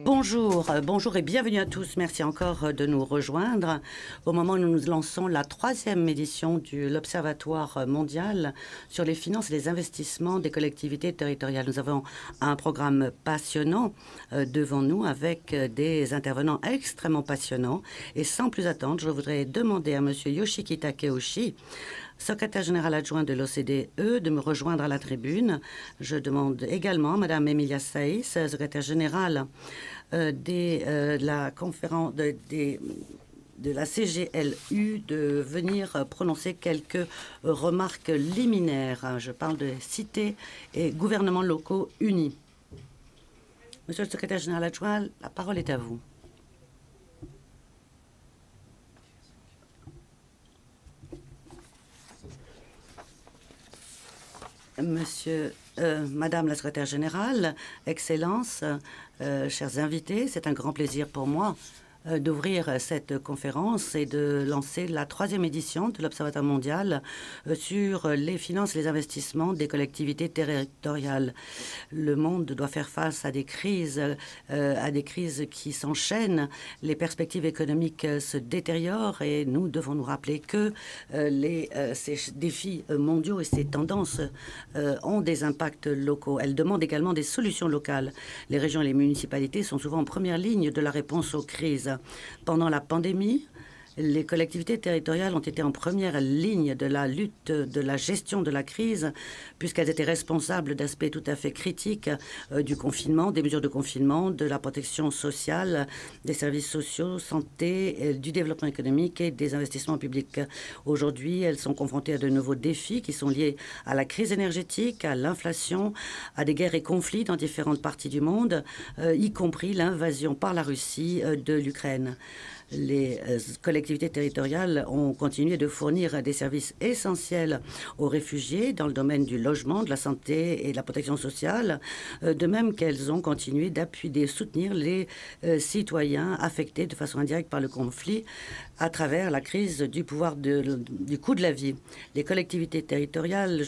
Bonjour et bienvenue à tous. Merci encore de nous rejoindre au moment où nous lançons la 3e édition de l'Observatoire mondial sur les finances et les investissements des collectivités territoriales. Nous avons un programme passionnant devant nous avec des intervenants extrêmement passionnants. Et sans plus attendre, je voudrais demander à M. Yoshiki Takeuchi, secrétaire général adjoint de l'OCDE, de me rejoindre à la tribune. Je demande également à Mme Emilia Saïs, secrétaire générale de la CGLU, de venir prononcer quelques remarques liminaires. Je parle de cités et gouvernements locaux unis. Monsieur le secrétaire général adjoint, la parole est à vous. Madame la secrétaire générale, Excellences, chers invités, c'est un grand plaisir pour moi d'ouvrir cette conférence et de lancer la 3e édition de l'Observatoire mondial sur les finances et les investissements des collectivités territoriales. Le monde doit faire face à des crises qui s'enchaînent. Les perspectives économiques se détériorent et nous devons nous rappeler que ces défis mondiaux et ces tendances ont des impacts locaux. Elles demandent également des solutions locales. Les régions et les municipalités sont souvent en première ligne de la réponse aux crises. Pendant la pandémie, les collectivités territoriales ont été en première ligne de la lutte, de la gestion de la crise, puisqu'elles étaient responsables d'aspects tout à fait critiques du confinement, des mesures de confinement, de la protection sociale, des services sociaux, santé, du développement économique et des investissements publics. Aujourd'hui, elles sont confrontées à de nouveaux défis qui sont liés à la crise énergétique, à l'inflation, à des guerres et conflits dans différentes parties du monde, y compris l'invasion par la Russie de l'Ukraine. Les collectivités territoriales ont continué de fournir des services essentiels aux réfugiés dans le domaine du logement, de la santé et de la protection sociale, de même qu'elles ont continué d'appuyer, de soutenir les citoyens affectés de façon indirecte par le conflit à travers la crise du du coût de la vie. Les collectivités territoriales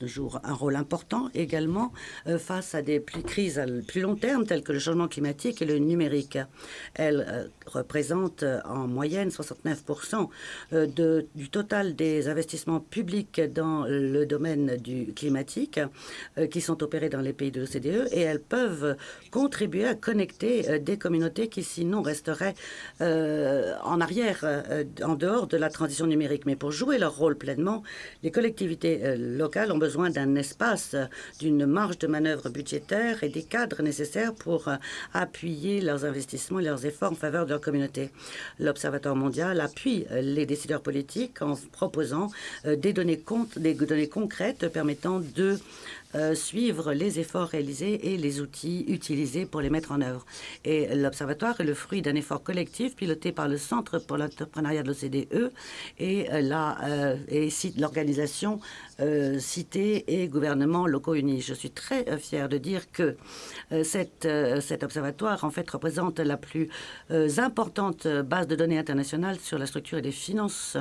jouent un rôle important également face à des crises à plus long terme telles que le changement climatique et le numérique. Elles représentent en moyenne 69% du total des investissements publics dans le domaine du climatique qui sont opérés dans les pays de l'OCDE, et elles peuvent contribuer à connecter des communautés qui sinon resteraient en arrière, en dehors de la transition numérique. Mais pour jouer leur rôle pleinement, les collectivités locales ont besoin d'un espace, d'une marge de manœuvre budgétaire et des cadres nécessaires pour appuyer leurs investissements et leurs efforts en faveur de leur communauté. L'Observatoire mondial appuie les décideurs politiques en proposant des données concrètes permettant de suivre les efforts réalisés et les outils utilisés pour les mettre en œuvre. Et l'Observatoire est le fruit d'un effort collectif piloté par le Centre pour l'entrepreneuriat de l'OCDE et l'organisation Cités et gouvernements locaux unis. Je suis très fière de dire que cet observatoire, en fait, représente la plus importante base de données internationale sur la structure et les finances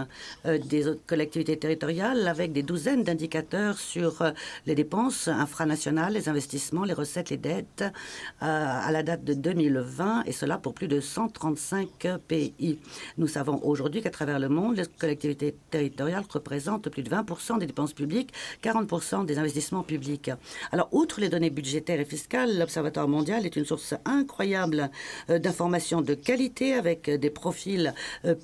des collectivités territoriales, avec des douzaines d'indicateurs sur les dépenses infranationales, les investissements, les recettes, les dettes, à la date de 2020, et cela pour plus de 135 pays. Nous savons aujourd'hui qu'à travers le monde, les collectivités territoriales représentent plus de 20% des dépenses publiques, 40% des investissements publics. Alors, outre les données budgétaires et fiscales, l'Observatoire mondial est une source incroyable d'informations de qualité avec des profils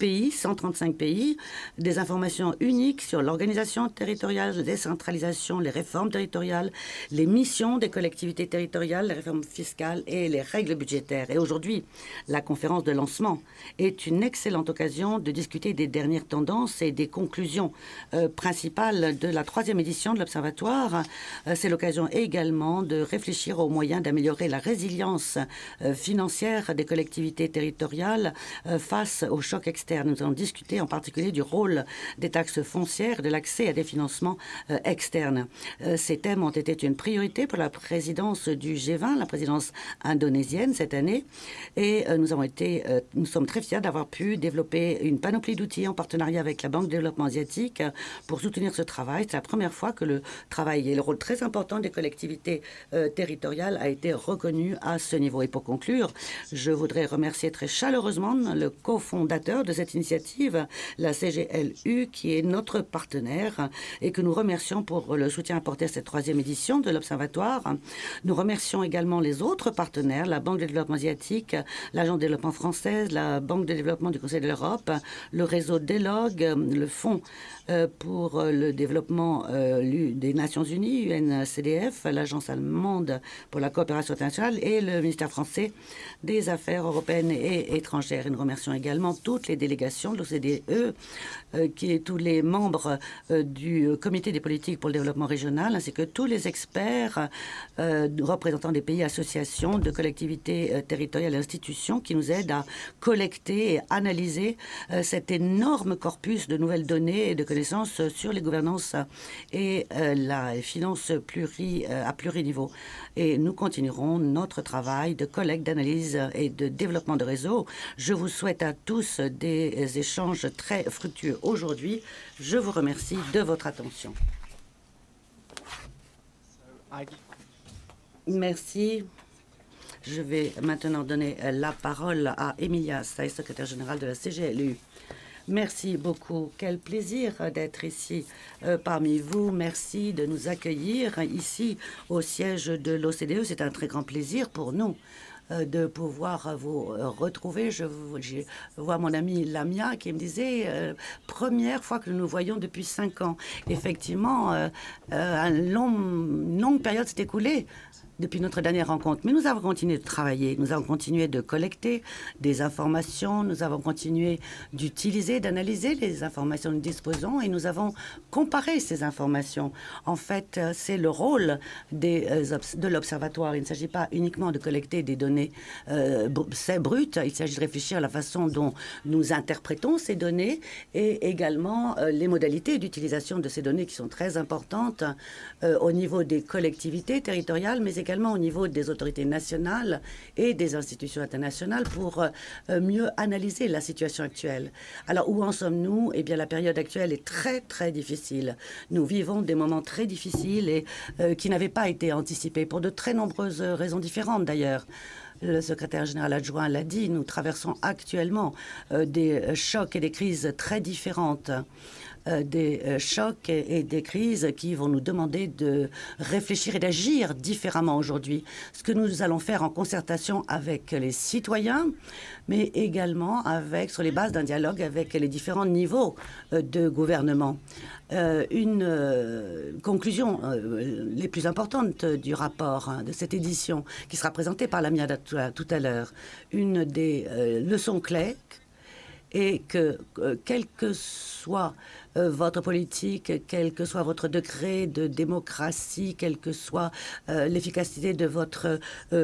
pays, 135 pays, des informations uniques sur l'organisation territoriale, la décentralisation, les réformes territoriales, les missions des collectivités territoriales, les réformes fiscales et les règles budgétaires. Et aujourd'hui, la conférence de lancement est une excellente occasion de discuter des dernières tendances et des conclusions principales de la 3e édition de l'Observatoire. C'est l'occasion également de réfléchir aux moyens d'améliorer la résilience financière des collectivités territoriales face aux chocs externes. Nous allons discuter en particulier du rôle des taxes foncières et de l'accès à des financements externes. Ces thèmes ont été une priorité pour la présidence du G20, la présidence indonésienne cette année, et nous sommes très fiers d'avoir pu développer une panoplie d'outils en partenariat avec la Banque de développement asiatique pour soutenir ce travail. C'est la première fois que le travail et le rôle très important des collectivités territoriales a été reconnu à ce niveau. Et pour conclure, je voudrais remercier très chaleureusement le cofondateur de cette initiative, la CGLU, qui est notre partenaire et que nous remercions pour le soutien apporté à cette troisième édition de l'Observatoire. Nous remercions également les autres partenaires, la Banque de développement asiatique, l'Agence de développement française, la Banque de développement du Conseil de l'Europe, le réseau DELOG, le Fonds pour le développement des Nations Unies, UNCDF, l'Agence allemande pour la coopération internationale et le ministère français des Affaires européennes et étrangères. Et nous remercions également toutes les délégations de l'OCDE, tous les membres du Comité des politiques pour le développement régional, ainsi que tous les experts représentants des pays, associations, de collectivités territoriales et institutions qui nous aident à collecter et analyser cet énorme corpus de nouvelles données et de connaissances sur les gouvernances et la finance à pluriniveau. Et nous continuerons notre travail de collecte, d'analyse et de développement de réseau. Je vous souhaite à tous des échanges très fructueux aujourd'hui. Je vous remercie de votre attention. Merci. Je vais maintenant donner la parole à Emilia Saiz, secrétaire générale de la CGLU. Merci beaucoup. Quel plaisir d'être ici parmi vous. Merci de nous accueillir ici au siège de l'OCDE. C'est un très grand plaisir pour nous de pouvoir vous retrouver. Je vois mon amie Lamia qui me disait première fois que nous nous voyons depuis 5 ans. Effectivement, une longue période s'est écoulée depuis notre dernière rencontre. Mais nous avons continué de travailler, nous avons continué de collecter des informations, nous avons continué d'utiliser, d'analyser les informations que nous disposons et nous avons comparé ces informations. En fait, c'est le rôle de l'Observatoire. Il ne s'agit pas uniquement de collecter des données brutes, il s'agit de réfléchir à la façon dont nous interprétons ces données et également les modalités d'utilisation de ces données qui sont très importantes au niveau des collectivités territoriales, mais également au niveau des autorités nationales et des institutions internationales pour mieux analyser la situation actuelle. Alors, où en sommes-nous? Eh bien, la période actuelle est très, très difficile. Nous vivons des moments très difficiles et qui n'avaient pas été anticipés pour de très nombreuses raisons différentes, d'ailleurs. Le secrétaire général adjoint l'a dit, nous traversons actuellement des chocs et des crises très différentes. Des chocs et des crises qui vont nous demander de réfléchir et d'agir différemment aujourd'hui. Ce que nous allons faire en concertation avec les citoyens, mais également sur les bases d'un dialogue avec les différents niveaux de gouvernement. Une conclusion les plus importantes du rapport de cette édition, qui sera présentée par Lamia tout à l'heure, une des leçons clés est que quel que soit votre politique, quel que soit votre degré de démocratie, quelle que soit l'efficacité de votre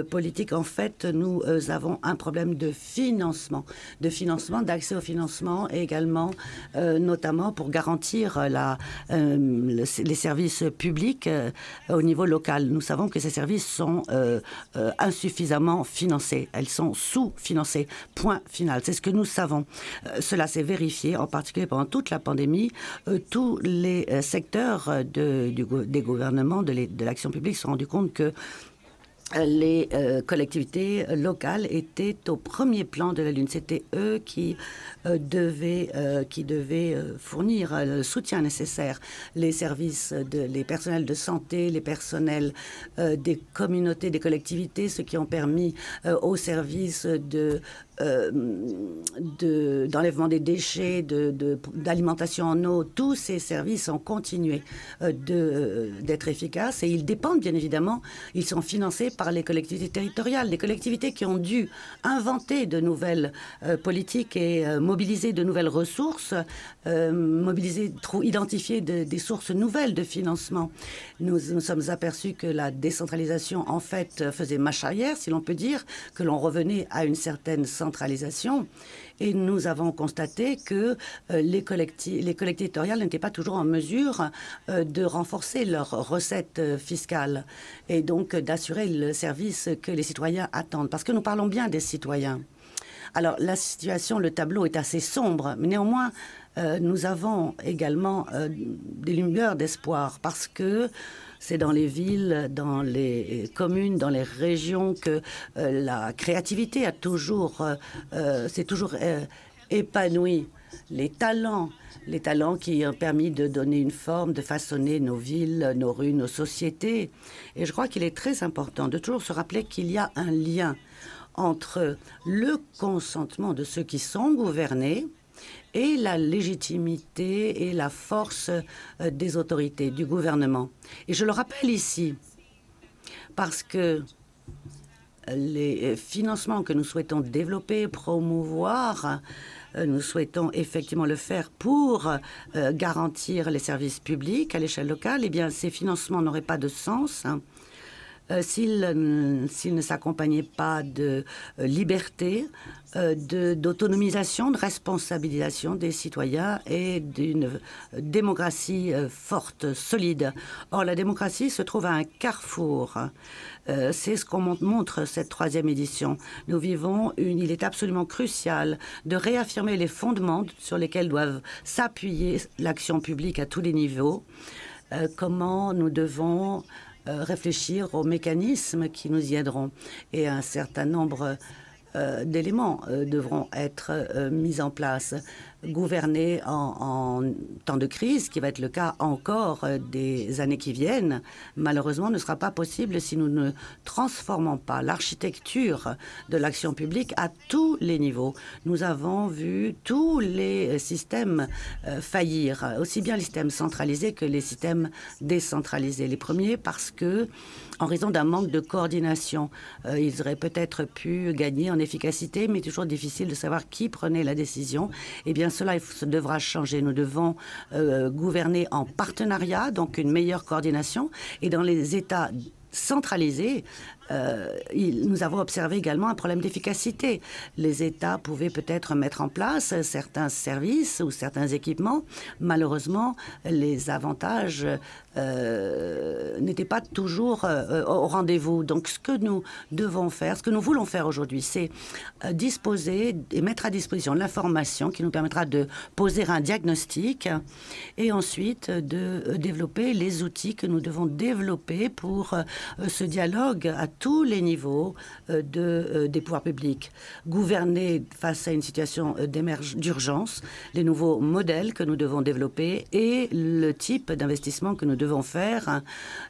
politique, en fait, nous avons un problème de financement, d'accès au financement et également, notamment pour garantir les services publics au niveau local. Nous savons que ces services sont insuffisamment financés. Elles sont sous-financées. Point final. C'est ce que nous savons. Cela s'est vérifié, en particulier pendant toute la pandémie. Tous les secteurs des gouvernements, de l'action publique se sont rendus compte que les collectivités locales étaient au premier plan de la Lune. C'était eux qui devaient fournir le soutien nécessaire, les services, les personnels de santé, les personnels des communautés, des collectivités, ce qui ont permis aux services d'enlèvement des déchets, d'alimentation en eau. Tous ces services ont continué d'être efficaces et ils dépendent bien évidemment, ils sont financés par les collectivités territoriales, les collectivités qui ont dû inventer de nouvelles politiques et mobiliser de nouvelles ressources, identifier des sources nouvelles de financement. Nous sommes aperçus que la décentralisation, en fait, faisait marche arrière, si l'on peut dire, que l'on revenait à une certaine décentralisation et nous avons constaté que les collectivités territoriales n'étaient pas toujours en mesure de renforcer leurs recettes fiscales et donc d'assurer le service que les citoyens attendent. Parce que nous parlons bien des citoyens. Alors, la situation, le tableau est assez sombre, mais néanmoins, nous avons également des lueurs d'espoir parce que c'est dans les villes, dans les communes, dans les régions que la créativité s'est toujours épanouie. Les talents qui ont permis de donner une forme, de façonner nos villes, nos rues, nos sociétés. Et je crois qu'il est très important de toujours se rappeler qu'il y a un lien entre le consentement de ceux qui sont gouvernés et la légitimité et la force des autorités, du gouvernement. Et je le rappelle ici, parce que les financements que nous souhaitons développer, promouvoir, nous souhaitons effectivement le faire pour garantir les services publics à l'échelle locale, eh bien, ces financements n'auraient pas de sens s'il ne s'accompagnait pas de liberté, d'autonomisation, de responsabilisation des citoyens et d'une démocratie forte, solide. Or, la démocratie se trouve à un carrefour. C'est ce qu'on montre cette troisième édition. Nous vivons il est absolument crucial de réaffirmer les fondements sur lesquels doivent s'appuyer l'action publique à tous les niveaux. Comment nous devons réfléchir aux mécanismes qui nous y aideront. Et un certain nombre d'éléments devront être mis en place. Gouverner en temps de crise, qui va être le cas encore des années qui viennent, malheureusement ne sera pas possible si nous ne transformons pas l'architecture de l'action publique à tous les niveaux. Nous avons vu tous les systèmes faillir, aussi bien les systèmes centralisés que les systèmes décentralisés. Les premiers parce que, en raison d'un manque de coordination, ils auraient peut-être pu gagner en efficacité, mais toujours difficile de savoir qui prenait la décision. Eh bien, cela devra changer. Nous devons gouverner en partenariat, donc une meilleure coordination. Et dans les États centralisés, nous avons observé également un problème d'efficacité. Les États pouvaient peut-être mettre en place certains services ou certains équipements. Malheureusement, les avantages n'étaient pas toujours au rendez-vous. Donc, ce que nous devons faire, ce que nous voulons faire aujourd'hui, c'est disposer et mettre à disposition l'information qui nous permettra de poser un diagnostic et ensuite de développer les outils que nous devons développer pour ce dialogue à tous les niveaux des pouvoirs publics. Gouverner face à une situation d'urgence, les nouveaux modèles que nous devons développer et le type d'investissement que nous devons faire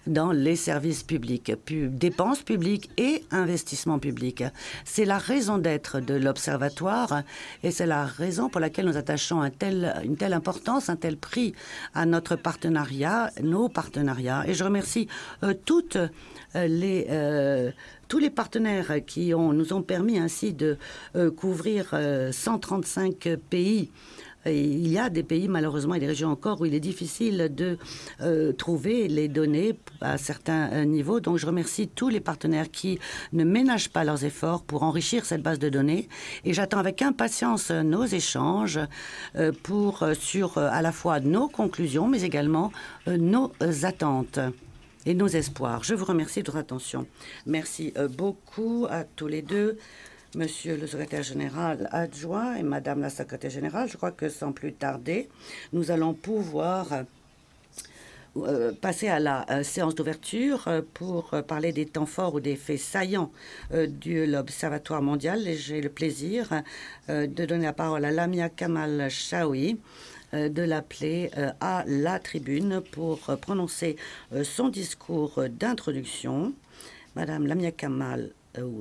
dans les services publics, dépenses publiques et investissements publics. C'est la raison d'être de l'Observatoire et c'est la raison pour laquelle nous attachons une telle importance, un tel prix à notre partenariat, nos partenariats. Et je remercie tous les partenaires qui nous ont permis ainsi de couvrir 135 pays. Et il y a des pays, malheureusement, et des régions encore, où il est difficile de trouver les données à certains niveaux. Donc, je remercie tous les partenaires qui ne ménagent pas leurs efforts pour enrichir cette base de données. Et j'attends avec impatience nos échanges sur à la fois nos conclusions, mais également nos attentes et nos espoirs. Je vous remercie de votre attention. Merci beaucoup à tous les deux. Monsieur le secrétaire général adjoint et Madame la secrétaire générale, je crois que sans plus tarder, nous allons pouvoir passer à la séance d'ouverture pour parler des temps forts ou des faits saillants de l'Observatoire mondial. Et j'ai le plaisir de donner la parole à Lamia Kamal Chaoui, de l'appeler à la tribune pour prononcer son discours d'introduction. Madame Lamia Kamal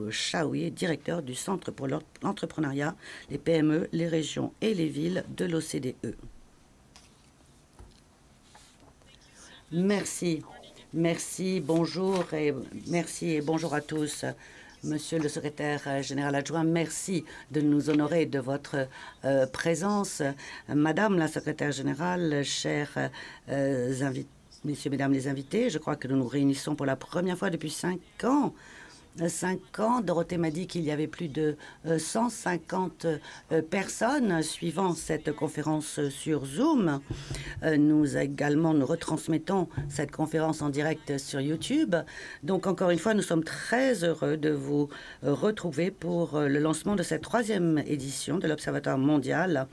Chaoui, directeur du Centre pour l'entrepreneuriat, les PME, les régions et les villes de l'OCDE. Merci. Merci, bonjour et merci et bonjour à tous. Monsieur le secrétaire général adjoint, merci de nous honorer de votre présence. Madame la secrétaire générale, chers invités, messieurs, mesdames les invités, je crois que nous nous réunissons pour la première fois depuis 5 ans 5 ans. Dorothée m'a dit qu'il y avait plus de 150 personnes suivant cette conférence sur Zoom. Nous retransmettons cette conférence en direct sur YouTube. Donc, encore une fois, nous sommes très heureux de vous retrouver pour le lancement de cette 3e édition de l'Observatoire mondial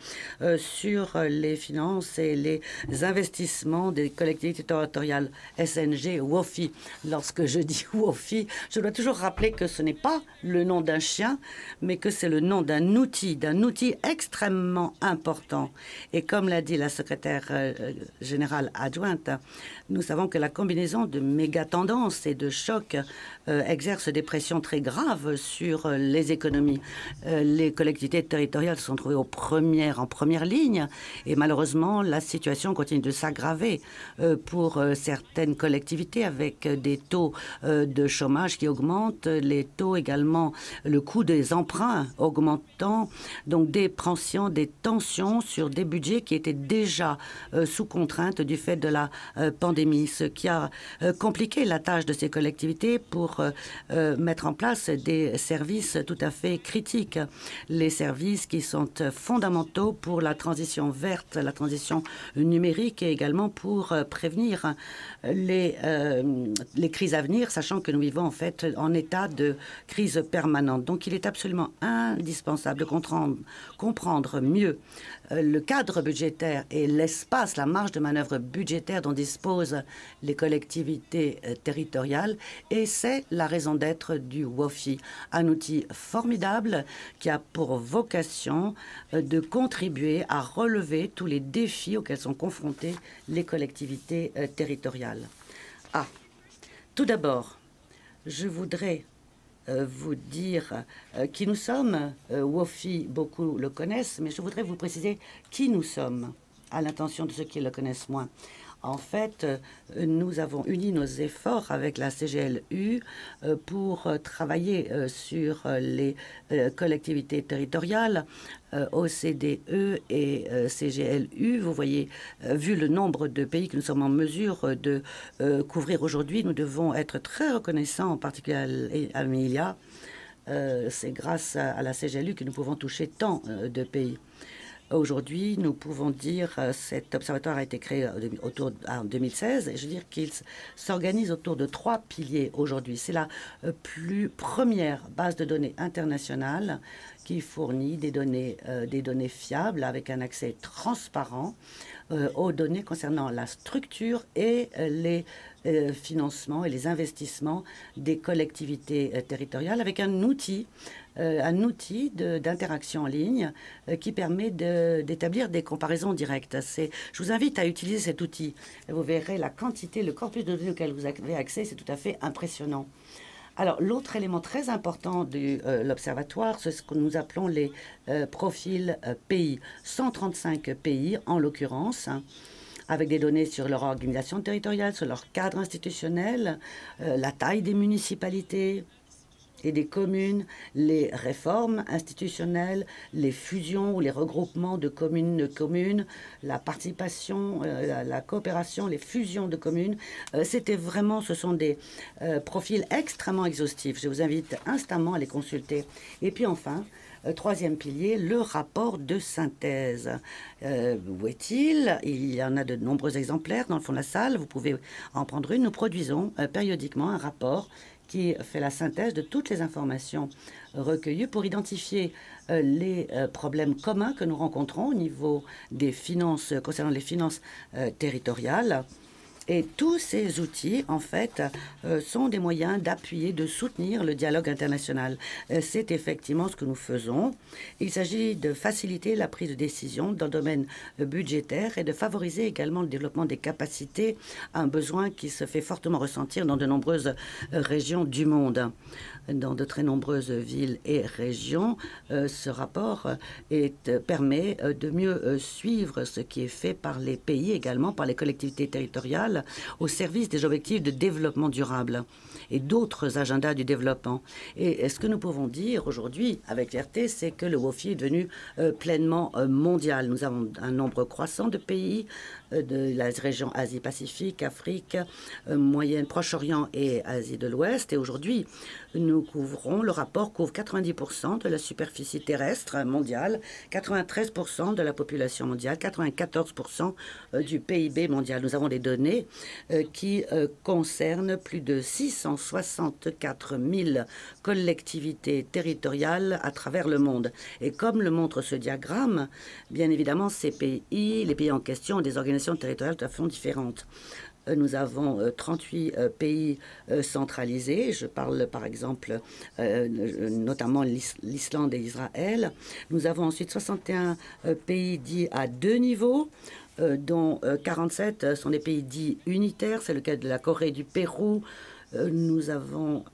sur les finances et les investissements des collectivités territoriales SNG, WOFI. Lorsque je dis WOFI, je dois toujours rappeler que ce n'est pas le nom d'un chien, mais que c'est le nom d'un outil extrêmement important. Et comme l'a dit la secrétaire générale adjointe, nous savons que la combinaison de méga-tendances et de chocs exerce des pressions très graves sur les économies. Les collectivités territoriales se sont trouvées en première ligne et malheureusement, la situation continue de s'aggraver pour certaines collectivités avec des taux de chômage qui augmentent, les taux également, le coût des emprunts augmentant, donc des tensions sur des budgets qui étaient déjà sous contrainte du fait de la pandémie, ce qui a compliqué la tâche de ces collectivités pour mettre en place des services tout à fait critiques, les services qui sont fondamentaux pour la transition verte, la transition numérique et également pour prévenir les crises à venir, sachant que nous vivons en fait en état de crise permanente. Donc il est absolument indispensable de comprendre mieux le cadre budgétaire et l'espace, la marge de manœuvre budgétaire dont disposent les collectivités territoriales. Et c'est la raison d'être du WOFI, un outil formidable qui a pour vocation de contribuer à relever tous les défis auxquels sont confrontées les collectivités territoriales. Tout d'abord, je voudrais vous dire qui nous sommes. WOFI, beaucoup le connaissent, mais je voudrais vous préciser qui nous sommes, à l'intention de ceux qui le connaissent moins. En fait, nous avons uni nos efforts avec la CGLU pour travailler sur les collectivités territoriales, OCDE et CGLU. Vous voyez, vu le nombre de pays que nous sommes en mesure de couvrir aujourd'hui, nous devons être très reconnaissants, en particulier à Amelia. C'est grâce à la CGLU que nous pouvons toucher tant de pays. Aujourd'hui, nous pouvons dire que cet observatoire a été créé en 2016 et je veux dire qu'il s'organise autour de 3 piliers aujourd'hui. C'est la première base de données internationale qui fournit des données fiables avec un accès transparent aux données concernant la structure et les financements et les investissements des collectivités territoriales avec un outil d'interaction en ligne qui permet d'établir des comparaisons directes. Je vous invite à utiliser cet outil. Vous verrez la quantité, le corpus de données auquel vous avez accès, c'est tout à fait impressionnant. Alors, l'autre élément très important de l'Observatoire, c'est ce que nous appelons les profils pays. 135 pays, en l'occurrence, avec des données sur leur organisation territoriale, sur leur cadre institutionnel, la taille des municipalités et des communes, les réformes institutionnelles, les fusions ou les regroupements de communes, la participation, la coopération, les fusions de communes. Ce sont des profils extrêmement exhaustifs. Je vous invite instamment à les consulter. Et puis enfin, troisième pilier, le rapport de synthèse. Où est-il? Il y en a de nombreux exemplaires dans le fond de la salle. Vous pouvez en prendre une. Nous produisons périodiquement un rapport qui fait la synthèse de toutes les informations recueillies pour identifier les problèmes communs que nous rencontrons au niveau des finances, concernant les finances territoriales. Et tous ces outils, en fait, sont des moyens d'appuyer, de soutenir le dialogue international. C'est effectivement ce que nous faisons. Il s'agit de faciliter la prise de décision dans le domaine budgétaire et de favoriser également le développement des capacités, un besoin qui se fait fortement ressentir dans de nombreuses régions du monde. Dans de très nombreuses villes et régions, ce rapport permet de mieux suivre ce qui est fait par les pays, également par les collectivités territoriales, au service des objectifs de développement durable et d'autres agendas du développement. Et ce que nous pouvons dire aujourd'hui avec fierté, c'est que le WOFI est devenu pleinement mondial. Nous avons un nombre croissant de pays de la région Asie-Pacifique, Afrique, Moyenne, Proche-Orient et Asie de l'Ouest. Et aujourd'hui, le rapport couvre 90% de la superficie terrestre mondiale, 93% de la population mondiale, 94% du PIB mondial. Nous avons des données qui concernent plus de 664 000 collectivités territoriales à travers le monde. Et comme le montre ce diagramme, bien évidemment, ces pays, les pays en question, ont des organisations territoriales tout à fait différentes. Nous avons 38 pays centralisés. Je parle par exemple notamment l'Islande et Israël. Nous avons ensuite 61 pays dits à deux niveaux, dont 47 sont des pays dits unitaires. C'est le cas de la Corée, du Pérou. Nous avons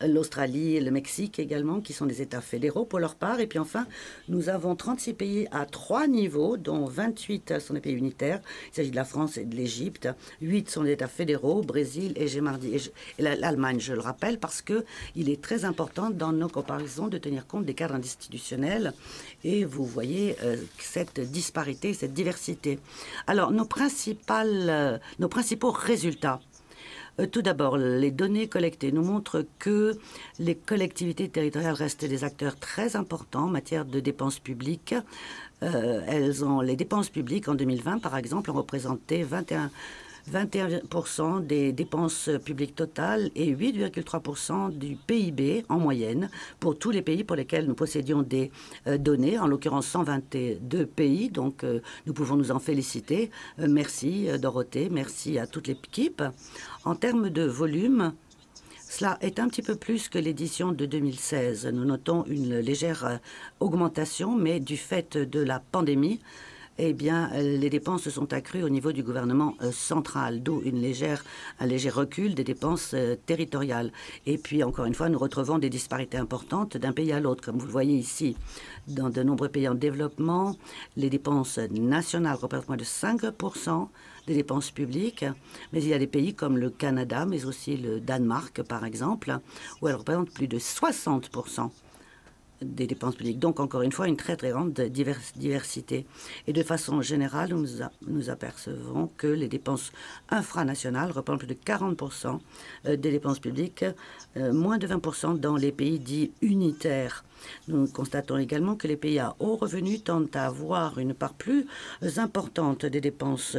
l'Australie et le Mexique également, qui sont des États fédéraux pour leur part. Et puis enfin, nous avons 36 pays à trois niveaux, dont 28 sont des pays unitaires. Il s'agit de la France et de l'Égypte. 8 sont des États fédéraux, Brésil et l'Allemagne, je le rappelle, parce qu'il est très important dans nos comparaisons de tenir compte des cadres institutionnels. Et vous voyez cette disparité, cette diversité. Alors, nos principaux résultats. Tout d'abord, les données collectées nous montrent que les collectivités territoriales restent des acteurs très importants en matière de dépenses publiques. Les dépenses publiques en 2020, par exemple, ont représenté 21% des dépenses publiques totales et 8,3% du PIB en moyenne pour tous les pays pour lesquels nous possédions des données, en l'occurrence 122 pays, donc nous pouvons nous en féliciter. Merci Dorothée, merci à toute l'équipe. En termes de volume, cela est un petit peu plus que l'édition de 2016. Nous notons une légère augmentation, mais du fait de la pandémie, eh bien, les dépenses se sont accrues au niveau du gouvernement central, d'où un léger recul des dépenses territoriales. Et puis, encore une fois, nous retrouvons des disparités importantes d'un pays à l'autre. Comme vous le voyez ici, dans de nombreux pays en développement, les dépenses nationales représentent moins de 5% des dépenses publiques, mais il y a des pays comme le Canada, mais aussi le Danemark, par exemple, où elles représentent plus de 60% des dépenses publiques. Donc, encore une fois, une très, très grande diversité. Et de façon générale, nous apercevons que les dépenses infranationales représentent plus de 40% des dépenses publiques, moins de 20% dans les pays dits unitaires. Nous constatons également que les pays à haut revenu tendent à avoir une part plus importante des dépenses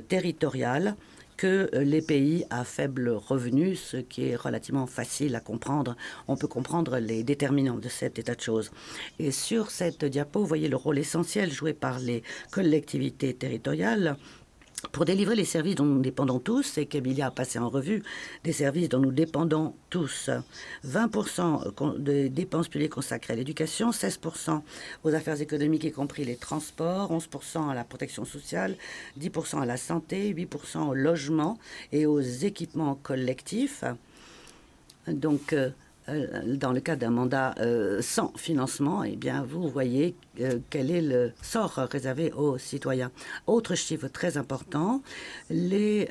territoriales que les pays à faible revenu, ce qui est relativement facile à comprendre. On peut comprendre les déterminants de cet état de choses. Et sur cette diapo, vous voyez le rôle essentiel joué par les collectivités territoriales pour délivrer les services dont nous dépendons tous, et qu'Emilia a passé en revue, des services dont nous dépendons tous. 20% de dépenses publiques consacrées à l'éducation, 16% aux affaires économiques, y compris les transports, 11% à la protection sociale, 10% à la santé, 8% au logement et aux équipements collectifs. Donc, dans le cas d'un mandat sans financement, eh bien, vous voyez quel est le sort réservé aux citoyens. Autre chiffre très important, les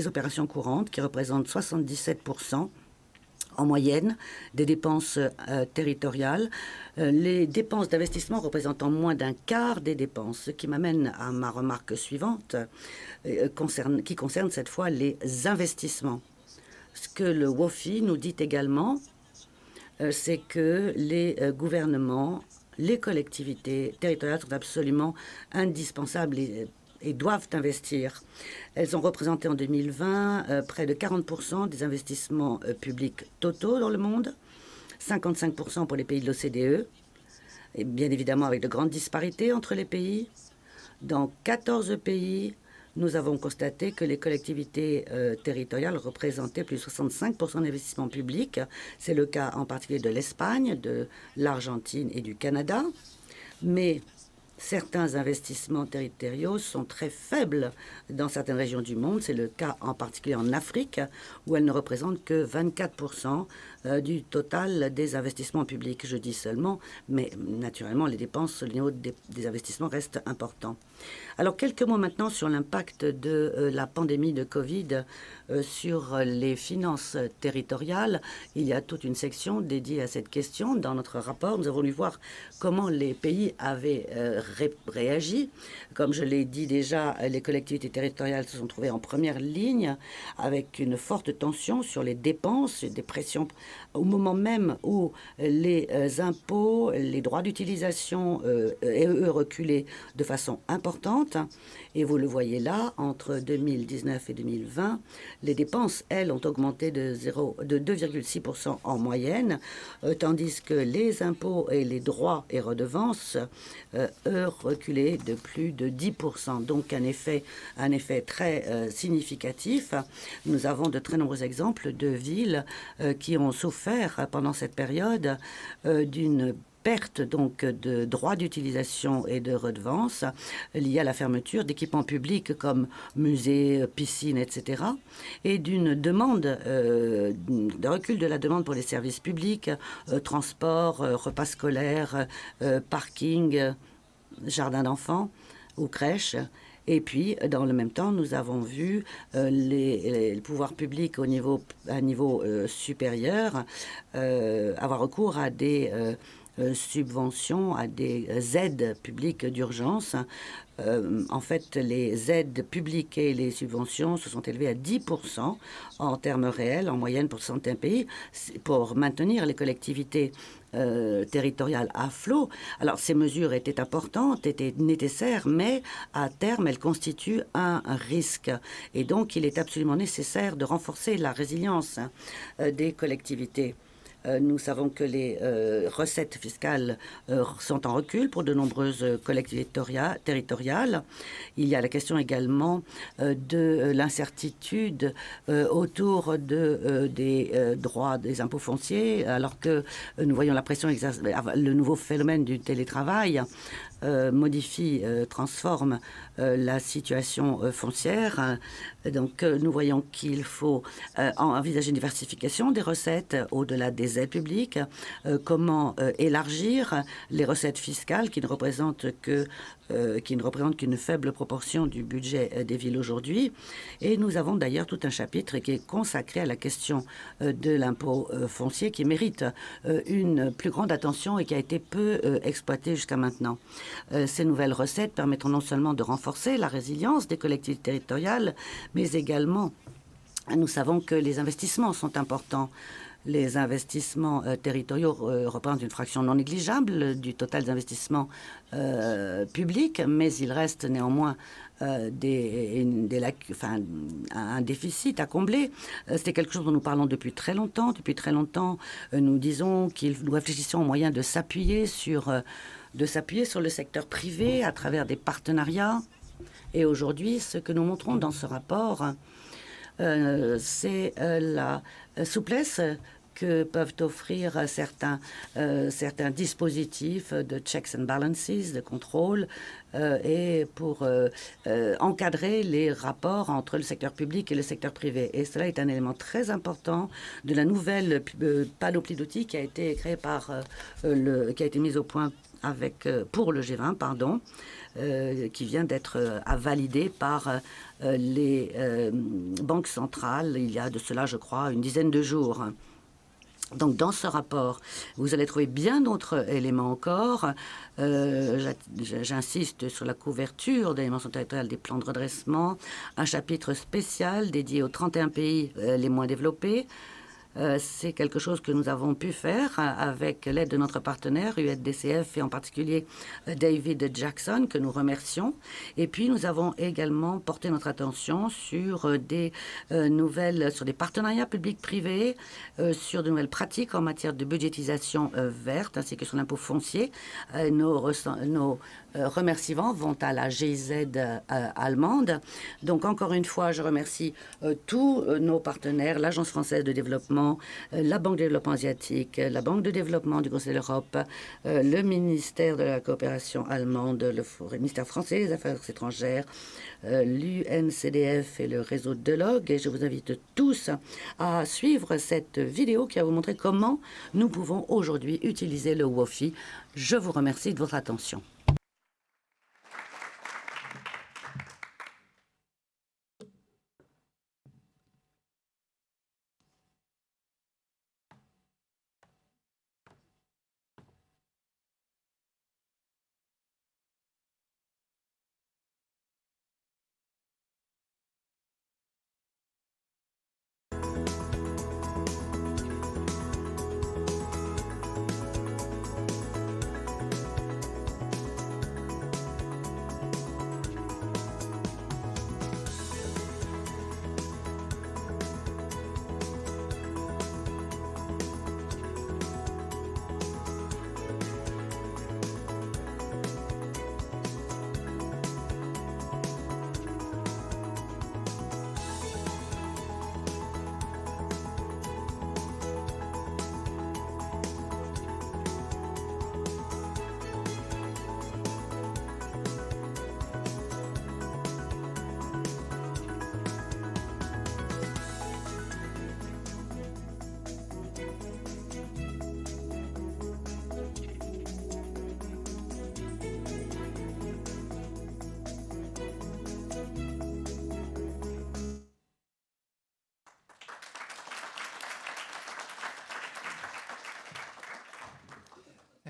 opérations courantes qui représentent 77% en moyenne des dépenses territoriales. Les dépenses d'investissement représentant moins d'un quart des dépenses, ce qui m'amène à ma remarque suivante, qui concerne cette fois les investissements. Ce que le WOFI nous dit également, c'est que les gouvernements, les collectivités territoriales sont absolument indispensables et doivent investir. Elles ont représenté en 2020 près de 40% des investissements publics totaux dans le monde, 55% pour les pays de l'OCDE, et bien évidemment avec de grandes disparités entre les pays. Dans 14 pays, nous avons constaté que les collectivités territoriales représentaient plus de 65% d'investissements publics. C'est le cas en particulier de l'Espagne, de l'Argentine et du Canada. Mais certains investissements territoriaux sont très faibles dans certaines régions du monde. C'est le cas en particulier en Afrique, où elles ne représentent que 24% du total des investissements publics. Je dis seulement, mais naturellement, les dépenses au niveau des investissements restent importants. Alors, quelques mots maintenant sur l'impact de la pandémie de Covid sur les finances territoriales. Il y a toute une section dédiée à cette question. Dans notre rapport, nous avons voulu voir comment les pays avaient réagi. Comme je l'ai dit déjà, les collectivités territoriales se sont trouvées en première ligne avec une forte tension sur les dépenses, des pressions au moment même où les impôts, les droits d'utilisation, eux, reculaient de façon importante. Et vous le voyez là, entre 2019 et 2020, les dépenses, elles, ont augmenté de 2,6% en moyenne, tandis que les impôts et les droits et redevances, eux, reculaient de plus de 10%. Donc un effet très significatif. Nous avons de très nombreux exemples de villes qui ont souffert pendant cette période d'une perte donc de droits d'utilisation et de redevances liées à la fermeture d'équipements publics comme musées, piscines, etc. et d'une demande, de recul de la demande pour les services publics, transport, repas scolaires, parking, jardins d'enfants ou crèches. Et puis, dans le même temps, nous avons vu les pouvoirs publics à un niveau supérieur avoir recours à des subventions, à des aides publiques d'urgence. En fait, les aides publiques et les subventions se sont élevées à 10% en termes réels, en moyenne pour certains pays, pour maintenir les collectivités territoriales à flot. Alors, ces mesures étaient importantes, étaient nécessaires, mais à terme, elles constituent un risque. Et donc, il est absolument nécessaire de renforcer la résilience des collectivités. Nous savons que les recettes fiscales sont en recul pour de nombreuses collectivités territoriales. Il y a la question également de l'incertitude autour des droits des impôts fonciers, alors que nous voyons la pression le nouveau phénomène du télétravail modifie, transforme la situation foncière. Donc, nous voyons qu'il faut envisager une diversification des recettes au-delà des aides publiques. Comment élargir les recettes fiscales qui ne représentent qu'une faible proportion du budget des villes aujourd'hui. Et nous avons d'ailleurs tout un chapitre qui est consacré à la question de l'impôt foncier qui mérite une plus grande attention et qui a été peu exploité jusqu'à maintenant. Ces nouvelles recettes permettront non seulement de renforcer la résilience des collectivités territoriales, mais également, nous savons que les investissements sont importants. Les investissements territoriaux représentent une fraction non négligeable du total des investissements publics, mais il reste néanmoins un déficit à combler. C'est quelque chose dont nous parlons depuis très longtemps. Depuis très longtemps, nous disons nous réfléchissons aux moyens de s'appuyer sur le secteur privé à travers des partenariats. Et aujourd'hui, ce que nous montrons dans ce rapport, c'est la souplesse que peuvent offrir certains dispositifs de checks and balances, de contrôle, et pour encadrer les rapports entre le secteur public et le secteur privé. Et cela est un élément très important de la nouvelle panoplie d'outils qui a été créée qui a été mise au point pour le G20, pardon, qui vient d'être validé par les banques centrales il y a de cela, je crois, une dizaine de jours. Donc, dans ce rapport, vous allez trouver bien d'autres éléments encore. J'insiste sur la couverture des dimensions territoriales des plans de redressement, un chapitre spécial dédié aux 31 pays les moins développés. C'est quelque chose que nous avons pu faire avec l'aide de notre partenaire UNDCF et en particulier David Jackson, que nous remercions. Et puis nous avons également porté notre attention sur des sur des partenariats publics-privés, sur de nouvelles pratiques en matière de budgétisation verte, ainsi que sur l'impôt foncier. Nos remerciements vont à la GIZ allemande. Donc encore une fois, je remercie tous nos partenaires, l'Agence française de développement, la Banque de développement asiatique, la Banque de développement du Conseil de l'Europe, le ministère de la coopération allemande, le ministère français des Affaires étrangères, l'UNCDF et le réseau DELOG. Et je vous invite tous à suivre cette vidéo qui va vous montrer comment nous pouvons aujourd'hui utiliser le WOFI. Je vous remercie de votre attention.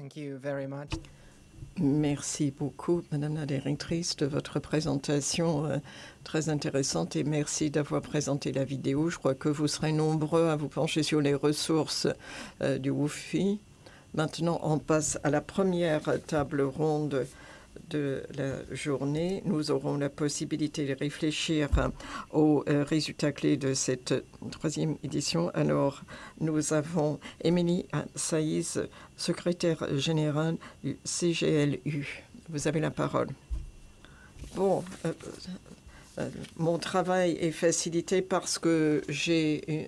Thank you very much. Merci beaucoup, Madame la Directrice, de votre présentation très intéressante et merci d'avoir présenté la vidéo. Je crois que vous serez nombreux à vous pencher sur les ressources du WFOI. Maintenant, on passe à la première table ronde de la journée. Nous aurons la possibilité de réfléchir aux résultats clés de cette troisième édition. Alors, nous avons Émilie Saïs, secrétaire générale du CGLU. Vous avez la parole. Bon, mon travail est facilité parce que j'ai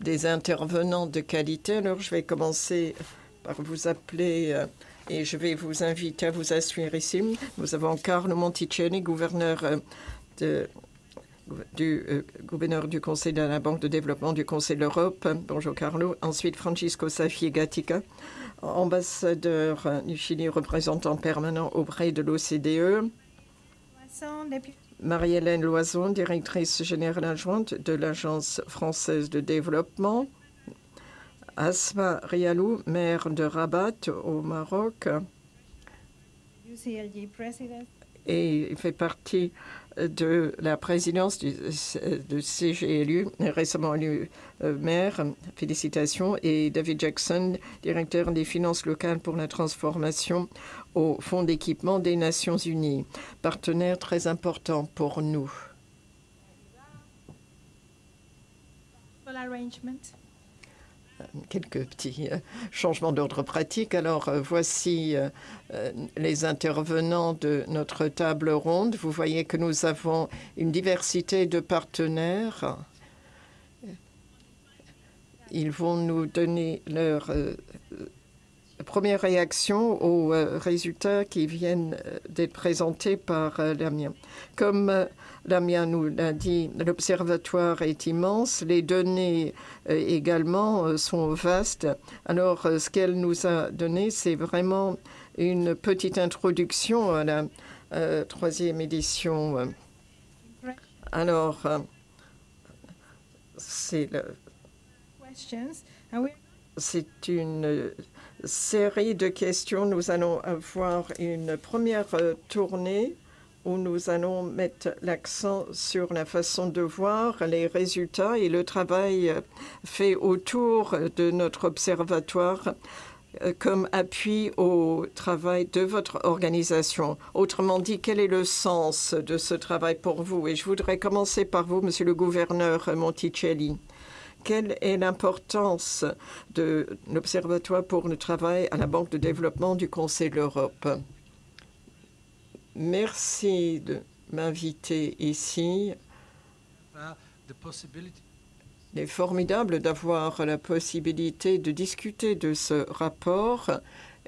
des intervenants de qualité. Alors, je vais commencer par vous appeler et je vais vous inviter à vous asseoir ici. Nous avons Carlo Monticelli, gouverneur du Conseil de la Banque de développement du Conseil de l'Europe. Bonjour Carlo. Ensuite, Francisco Safié Gatica, ambassadeur du Chili, représentant permanent auprès de l'OCDE. Marie-Hélène Loison, directrice générale adjointe de l'Agence française de développement. Asma Rialou, maire de Rabat au Maroc. Et il fait partie de la présidence du CGLU, récemment élu maire. Félicitations. Et David Jackson, directeur des finances locales pour la transformation au Fonds d'équipement des Nations Unies. Partenaire très important pour nous. Quelques petits changements d'ordre pratique. Alors, voici les intervenants de notre table ronde. Vous voyez que nous avons une diversité de partenaires. Ils vont nous donner leur première réaction aux résultats qui viennent d'être présentés par Lamia. Comme Lamia nous l'a dit, l'observatoire est immense, les données également sont vastes. Alors, ce qu'elle nous a donné, c'est vraiment une petite introduction à la troisième édition. Alors, c'est une série de questions. Nous allons avoir une première tournée où nous allons mettre l'accent sur la façon de voir les résultats et le travail fait autour de notre observatoire comme appui au travail de votre organisation. Autrement dit, quel est le sens de ce travail pour vous? Et je voudrais commencer par vous, Monsieur le gouverneur Monticelli. Quelle est l'importance de l'Observatoire pour le travail à la Banque de développement du Conseil de l'Europe? Merci de m'inviter ici. Il est formidable d'avoir la possibilité de discuter de ce rapport.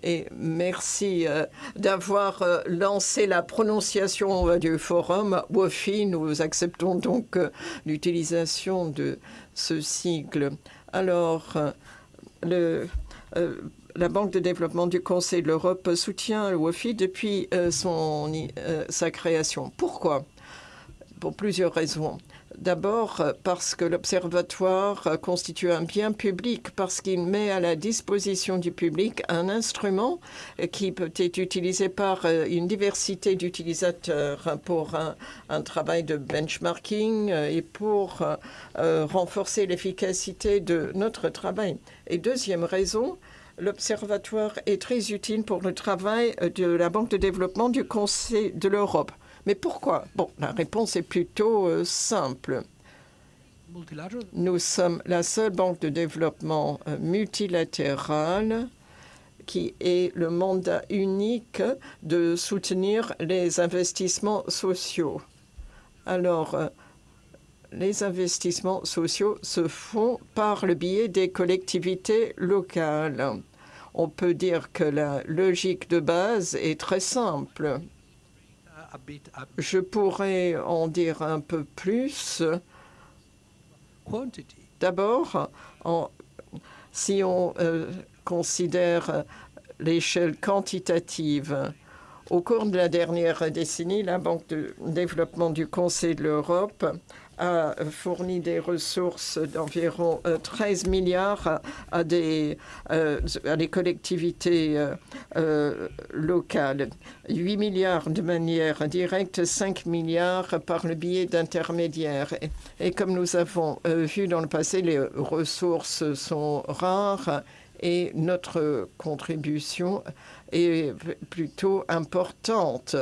Et merci d'avoir lancé la prononciation du forum WFOI. Nous acceptons donc l'utilisation de ce sigle. Alors, la Banque de développement du Conseil de l'Europe soutient le WFOI depuis sa création. Pourquoi? Pour plusieurs raisons. D'abord, parce que l'Observatoire constitue un bien public, parce qu'il met à la disposition du public un instrument qui peut être utilisé par une diversité d'utilisateurs pour un travail de benchmarking et pour renforcer l'efficacité de notre travail. Et deuxième raison, l'Observatoire est très utile pour le travail de la Banque de développement du Conseil de l'Europe. Mais pourquoi? Bon, la réponse est plutôt simple. Nous sommes la seule banque de développement multilatérale qui ait le mandat unique de soutenir les investissements sociaux. Alors, les investissements sociaux se font par le biais des collectivités locales. On peut dire que la logique de base est très simple. Je pourrais en dire un peu plus. D'abord, si on considère l'échelle quantitative, au cours de la dernière décennie, la Banque de développement du Conseil de l'Europe a fourni des ressources d'environ 13 milliards à des collectivités locales, 8 milliards de manière directe, 5 milliards par le biais d'intermédiaires. Et comme nous avons vu dans le passé, les ressources sont rares et notre contribution est plutôt importante.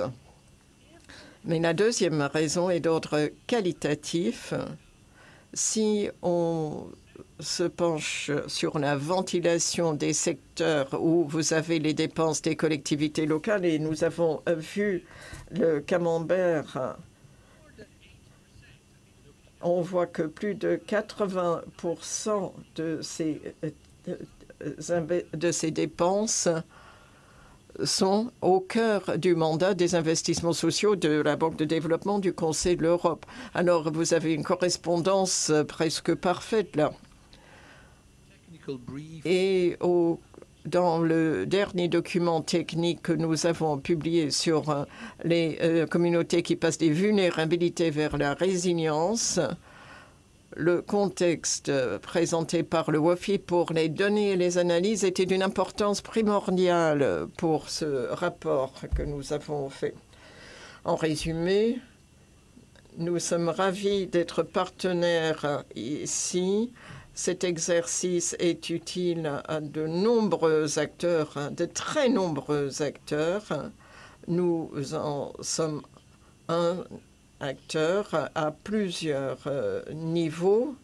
Mais la deuxième raison est d'ordre qualitatif. Si on se penche sur la ventilation des secteurs où vous avez les dépenses des collectivités locales, et nous avons vu le camembert, on voit que plus de 80% de ces dépenses sont au cœur du mandat des investissements sociaux de la Banque de développement du Conseil de l'Europe. Alors, vous avez une correspondance presque parfaite là. Et dans le dernier document technique que nous avons publié sur les communautés qui passent des vulnérabilités vers la résilience, le contexte présenté par le WOFI pour les données et les analyses était d'une importance primordiale pour ce rapport que nous avons fait. En résumé, nous sommes ravis d'être partenaires ici. Cet exercice est utile à de nombreux acteurs, de très nombreux acteurs. Nous en sommes un acteur à plusieurs niveaux,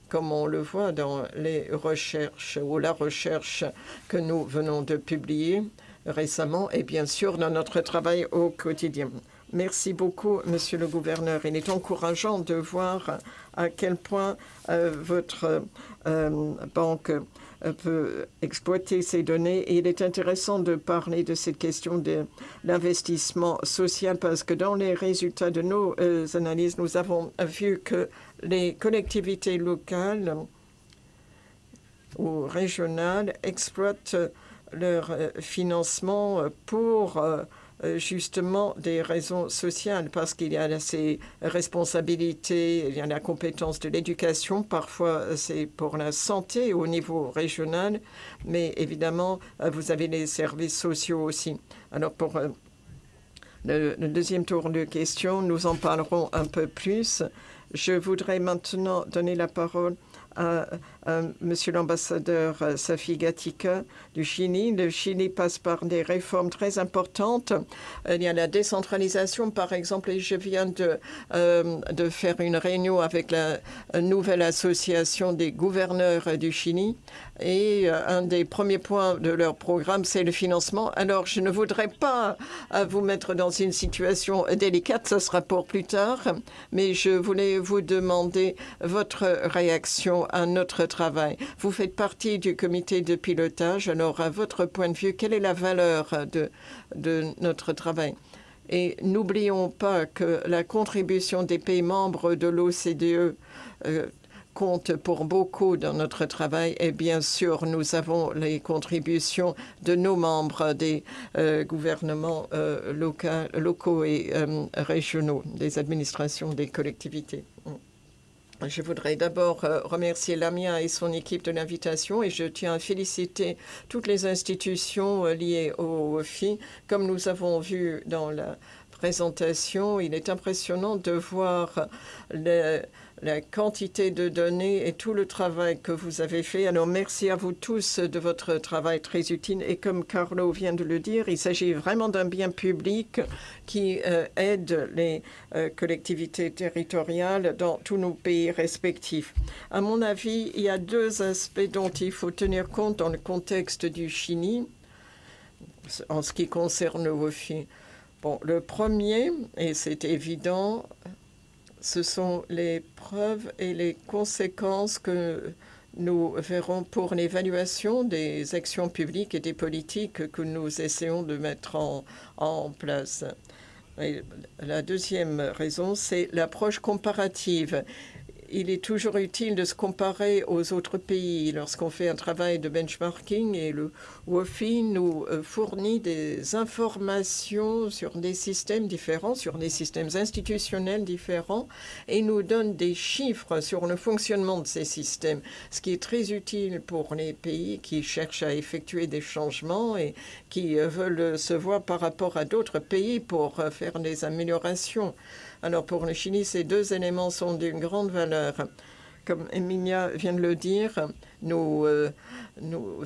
comme on le voit dans les recherches ou la recherche que nous venons de publier récemment et bien sûr dans notre travail au quotidien. Merci beaucoup, Monsieur le Gouverneur. Il est encourageant de voir à quel point votre banque peut exploiter ces données. Et il est intéressant de parler de cette question de l'investissement social parce que dans les résultats de nos analyses, nous avons vu que les collectivités locales ou régionales exploitent leur financement pour justement des raisons sociales, parce qu'il y a ces responsabilités, il y a la compétence de l'éducation, parfois c'est pour la santé au niveau régional, mais évidemment, vous avez les services sociaux aussi. Alors pour le deuxième tour de questions, nous en parlerons un peu plus. Je voudrais maintenant donner la parole à Monsieur l'ambassadeur Safi Gatika du Chili. Le Chili passe par des réformes très importantes. Il y a la décentralisation, par exemple, et je viens de faire une réunion avec la nouvelle association des gouverneurs du Chili. Et un des premiers points de leur programme, c'est le financement. Alors, je ne voudrais pas vous mettre dans une situation délicate, ce sera pour plus tard, mais je voulais vous demander votre réaction à notre travail. Vous faites partie du comité de pilotage. Alors, à votre point de vue, quelle est la valeur de notre travail? Et n'oublions pas que la contribution des pays membres de l'OCDE compte pour beaucoup dans notre travail. Et bien sûr, nous avons les contributions de nos membres des gouvernements locaux et régionaux, des administrations, des collectivités. Je voudrais d'abord remercier Lamia et son équipe de l'invitation et je tiens à féliciter toutes les institutions liées au WOFI. Comme nous avons vu dans la présentation, il est impressionnant de voir la quantité de données et tout le travail que vous avez fait. Alors, merci à vous tous de votre travail très utile. Et comme Carlo vient de le dire, il s'agit vraiment d'un bien public qui aide les collectivités territoriales dans tous nos pays respectifs. À mon avis, il y a deux aspects dont il faut tenir compte dans le contexte du Chili en ce qui concerne le WOFI. Bon, le premier, et c'est évident, ce sont les preuves et les conséquences que nous verrons pour l'évaluation des actions publiques et des politiques que nous essayons de mettre en place. Et la deuxième raison, c'est l'approche comparative. il est toujours utile de se comparer aux autres pays lorsqu'on fait un travail de benchmarking, et le WOFI nous fournit des informations sur des systèmes différents, sur des systèmes institutionnels différents, et nous donne des chiffres sur le fonctionnement de ces systèmes, ce qui est très utile pour les pays qui cherchent à effectuer des changements et qui veulent se voir par rapport à d'autres pays pour faire des améliorations. Alors pour le Chili, ces deux éléments sont d'une grande valeur. Comme Emilia vient de le dire, nous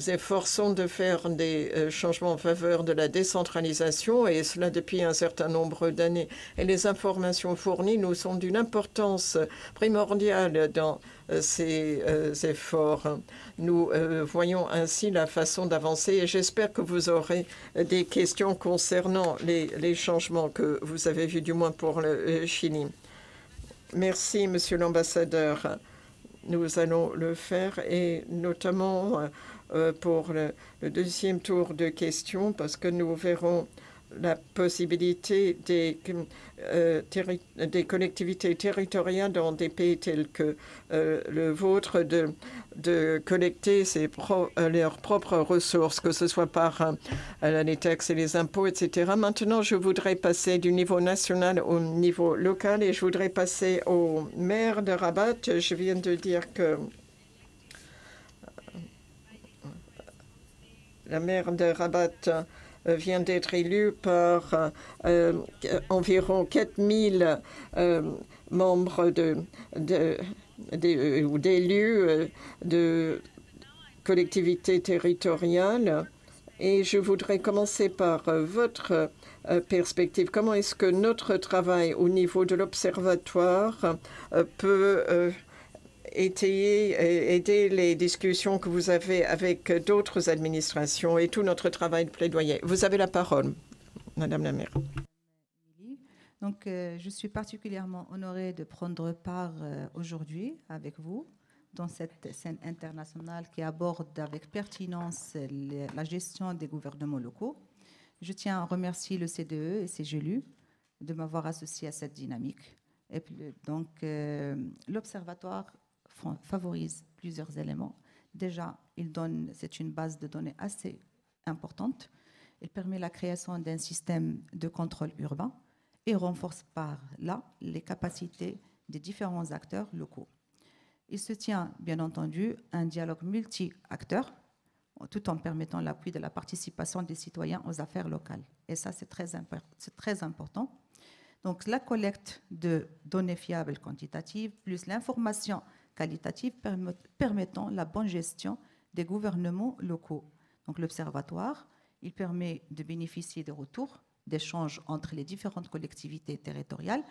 efforçons de faire des changements en faveur de la décentralisation, et cela depuis un certain nombre d'années. Et les informations fournies nous sont d'une importance primordiale dans ces efforts. Nous voyons ainsi la façon d'avancer, et j'espère que vous aurez des questions concernant les changements que vous avez vus, du moins pour le Chili. Merci, Monsieur l'ambassadeur. Nous allons le faire, et notamment pour le deuxième tour de questions, parce que nous verrons la possibilité des collectivités territoriales dans des pays tels que le vôtre de collecter leurs propres ressources, que ce soit par les taxes et les impôts, etc. Maintenant, je voudrais passer du niveau national au niveau local, et je voudrais passer au maire de Rabat. Je viens de dire que la maire de Rabat vient d'être élue par environ 4000 membres ou d'élus de collectivités territoriales. Et je voudrais commencer par votre perspective. Comment est-ce que notre travail au niveau de l'Observatoire peut aider les discussions que vous avez avec d'autres administrations et tout notre travail de plaidoyer? Vous avez la parole, Madame la maire. Donc, je suis particulièrement honorée de prendre part aujourd'hui avec vous dans cette scène internationale qui aborde avec pertinence la gestion des gouvernements locaux. Je tiens à remercier le CDE et ses élus de m'avoir associé à cette dynamique. Et donc, l'Observatoire favorise plusieurs éléments. Déjà, c'est une base de données assez importante. Il permet la création d'un système de contrôle urbain et renforce par là les capacités des différents acteurs locaux. Il se tient, bien entendu, un dialogue multi-acteurs, tout en permettant l'appui de la participation des citoyens aux affaires locales. Et ça, c'est très important. Donc, la collecte de données fiables quantitatives, plus l'information qualitative permettant la bonne gestion des gouvernements locaux. Donc, l'Observatoire, il permet de bénéficier des retours, d'échanges entre les différentes collectivités territoriales,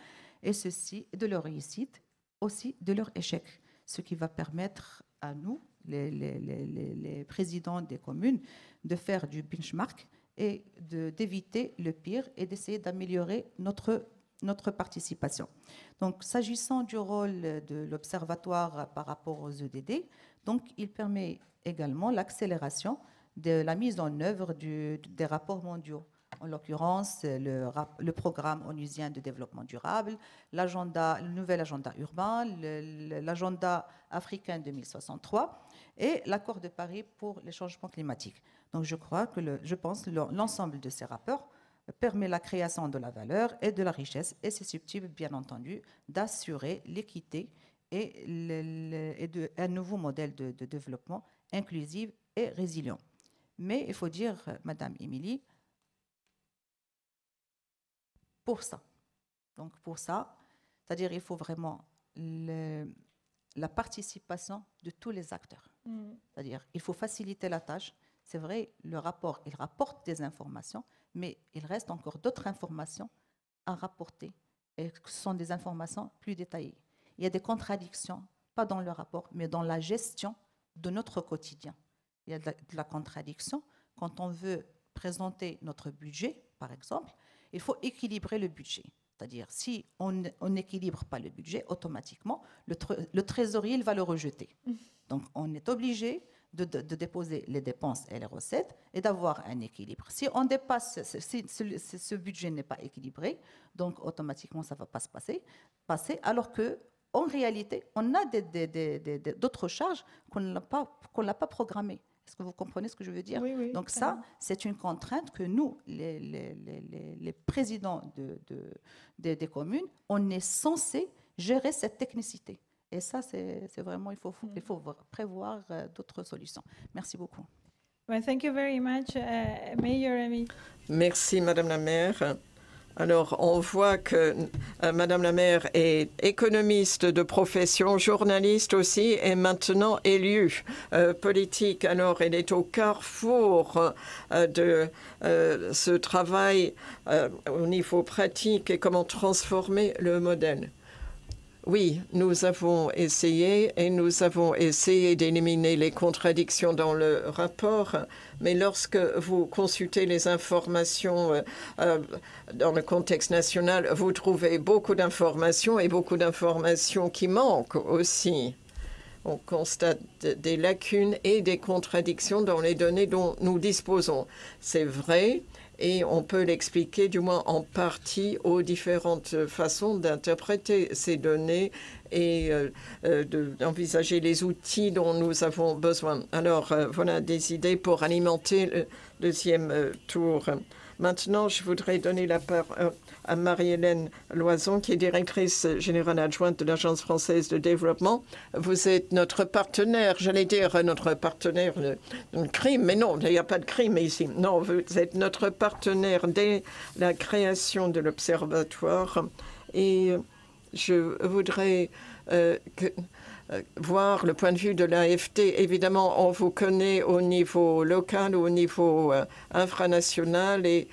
et ceci de leur réussite, aussi de leur échec, ce qui va permettre à nous, les présidents des communes, de faire du benchmark et d'éviter le pire et d'essayer d'améliorer notre participation. Donc, s'agissant du rôle de l'Observatoire par rapport aux EDD, donc, il permet également l'accélération de la mise en œuvre des rapports mondiaux. En l'occurrence, le programme onusien de développement durable, le nouvel agenda urbain, l'agenda africain 2063 et l'accord de Paris pour les changements climatiques. Donc, je pense que l'ensemble de ces rapports permet la création de la valeur et de la richesse, et c'est susceptible, bien entendu, d'assurer l'équité et un nouveau modèle de développement inclusif et résilient. Mais il faut dire, Madame Émilie, pour ça, c'est-à-dire il faut vraiment la participation de tous les acteurs. C'est-à-dire il faut faciliter la tâche. C'est vrai, le rapport, il rapporte des informations, mais il reste encore d'autres informations à rapporter, et ce sont des informations plus détaillées. Il y a des contradictions, pas dans le rapport, mais dans la gestion de notre quotidien. Il y a de la contradiction quand on veut présenter notre budget, par exemple. Il faut équilibrer le budget. C'est-à-dire, si on n'équilibre pas le budget, automatiquement, le trésorier il va le rejeter. Donc, on est obligé de déposer les dépenses et les recettes et d'avoir un équilibre. Si on dépasse, si ce budget n'est pas équilibré, donc automatiquement, ça ne va pas se passer, alors que en réalité, on a d'autres charges qu'on n'a pas programmées. Est-ce que vous comprenez ce que je veux dire? Oui, oui. Donc ça, c'est une contrainte que nous, les présidents des communes, on est censé gérer cette technicité. Et ça, c'est vraiment, il faut prévoir d'autres solutions. Merci beaucoup. Well, thank you very much, Mayor Amy. Merci, Madame la maire. Alors, on voit que Madame la maire est économiste de profession, journaliste aussi, et maintenant élue politique. Alors, elle est au carrefour de ce travail au niveau pratique et comment transformer le modèle. Oui, nous avons essayé d'éliminer les contradictions dans le rapport, mais lorsque vous consultez les informations dans le contexte national, vous trouvez beaucoup d'informations et beaucoup d'informations qui manquent aussi. On constate des lacunes et des contradictions dans les données dont nous disposons. C'est vrai. Et on peut l'expliquer, du moins en partie, aux différentes façons d'interpréter ces données et d'envisager les outils dont nous avons besoin. Alors, voilà des idées pour alimenter le deuxième tour. Maintenant, je voudrais donner la parole à Marie-Hélène Loison, qui est directrice générale adjointe de l'Agence française de développement. Vous êtes notre partenaire, j'allais dire notre partenaire de crime, mais non, il n'y a pas de crime ici. Non, vous êtes notre partenaire dès la création de l'Observatoire. Et je voudrais voir le point de vue de l'AFD. Évidemment, on vous connaît au niveau local, au niveau infranational et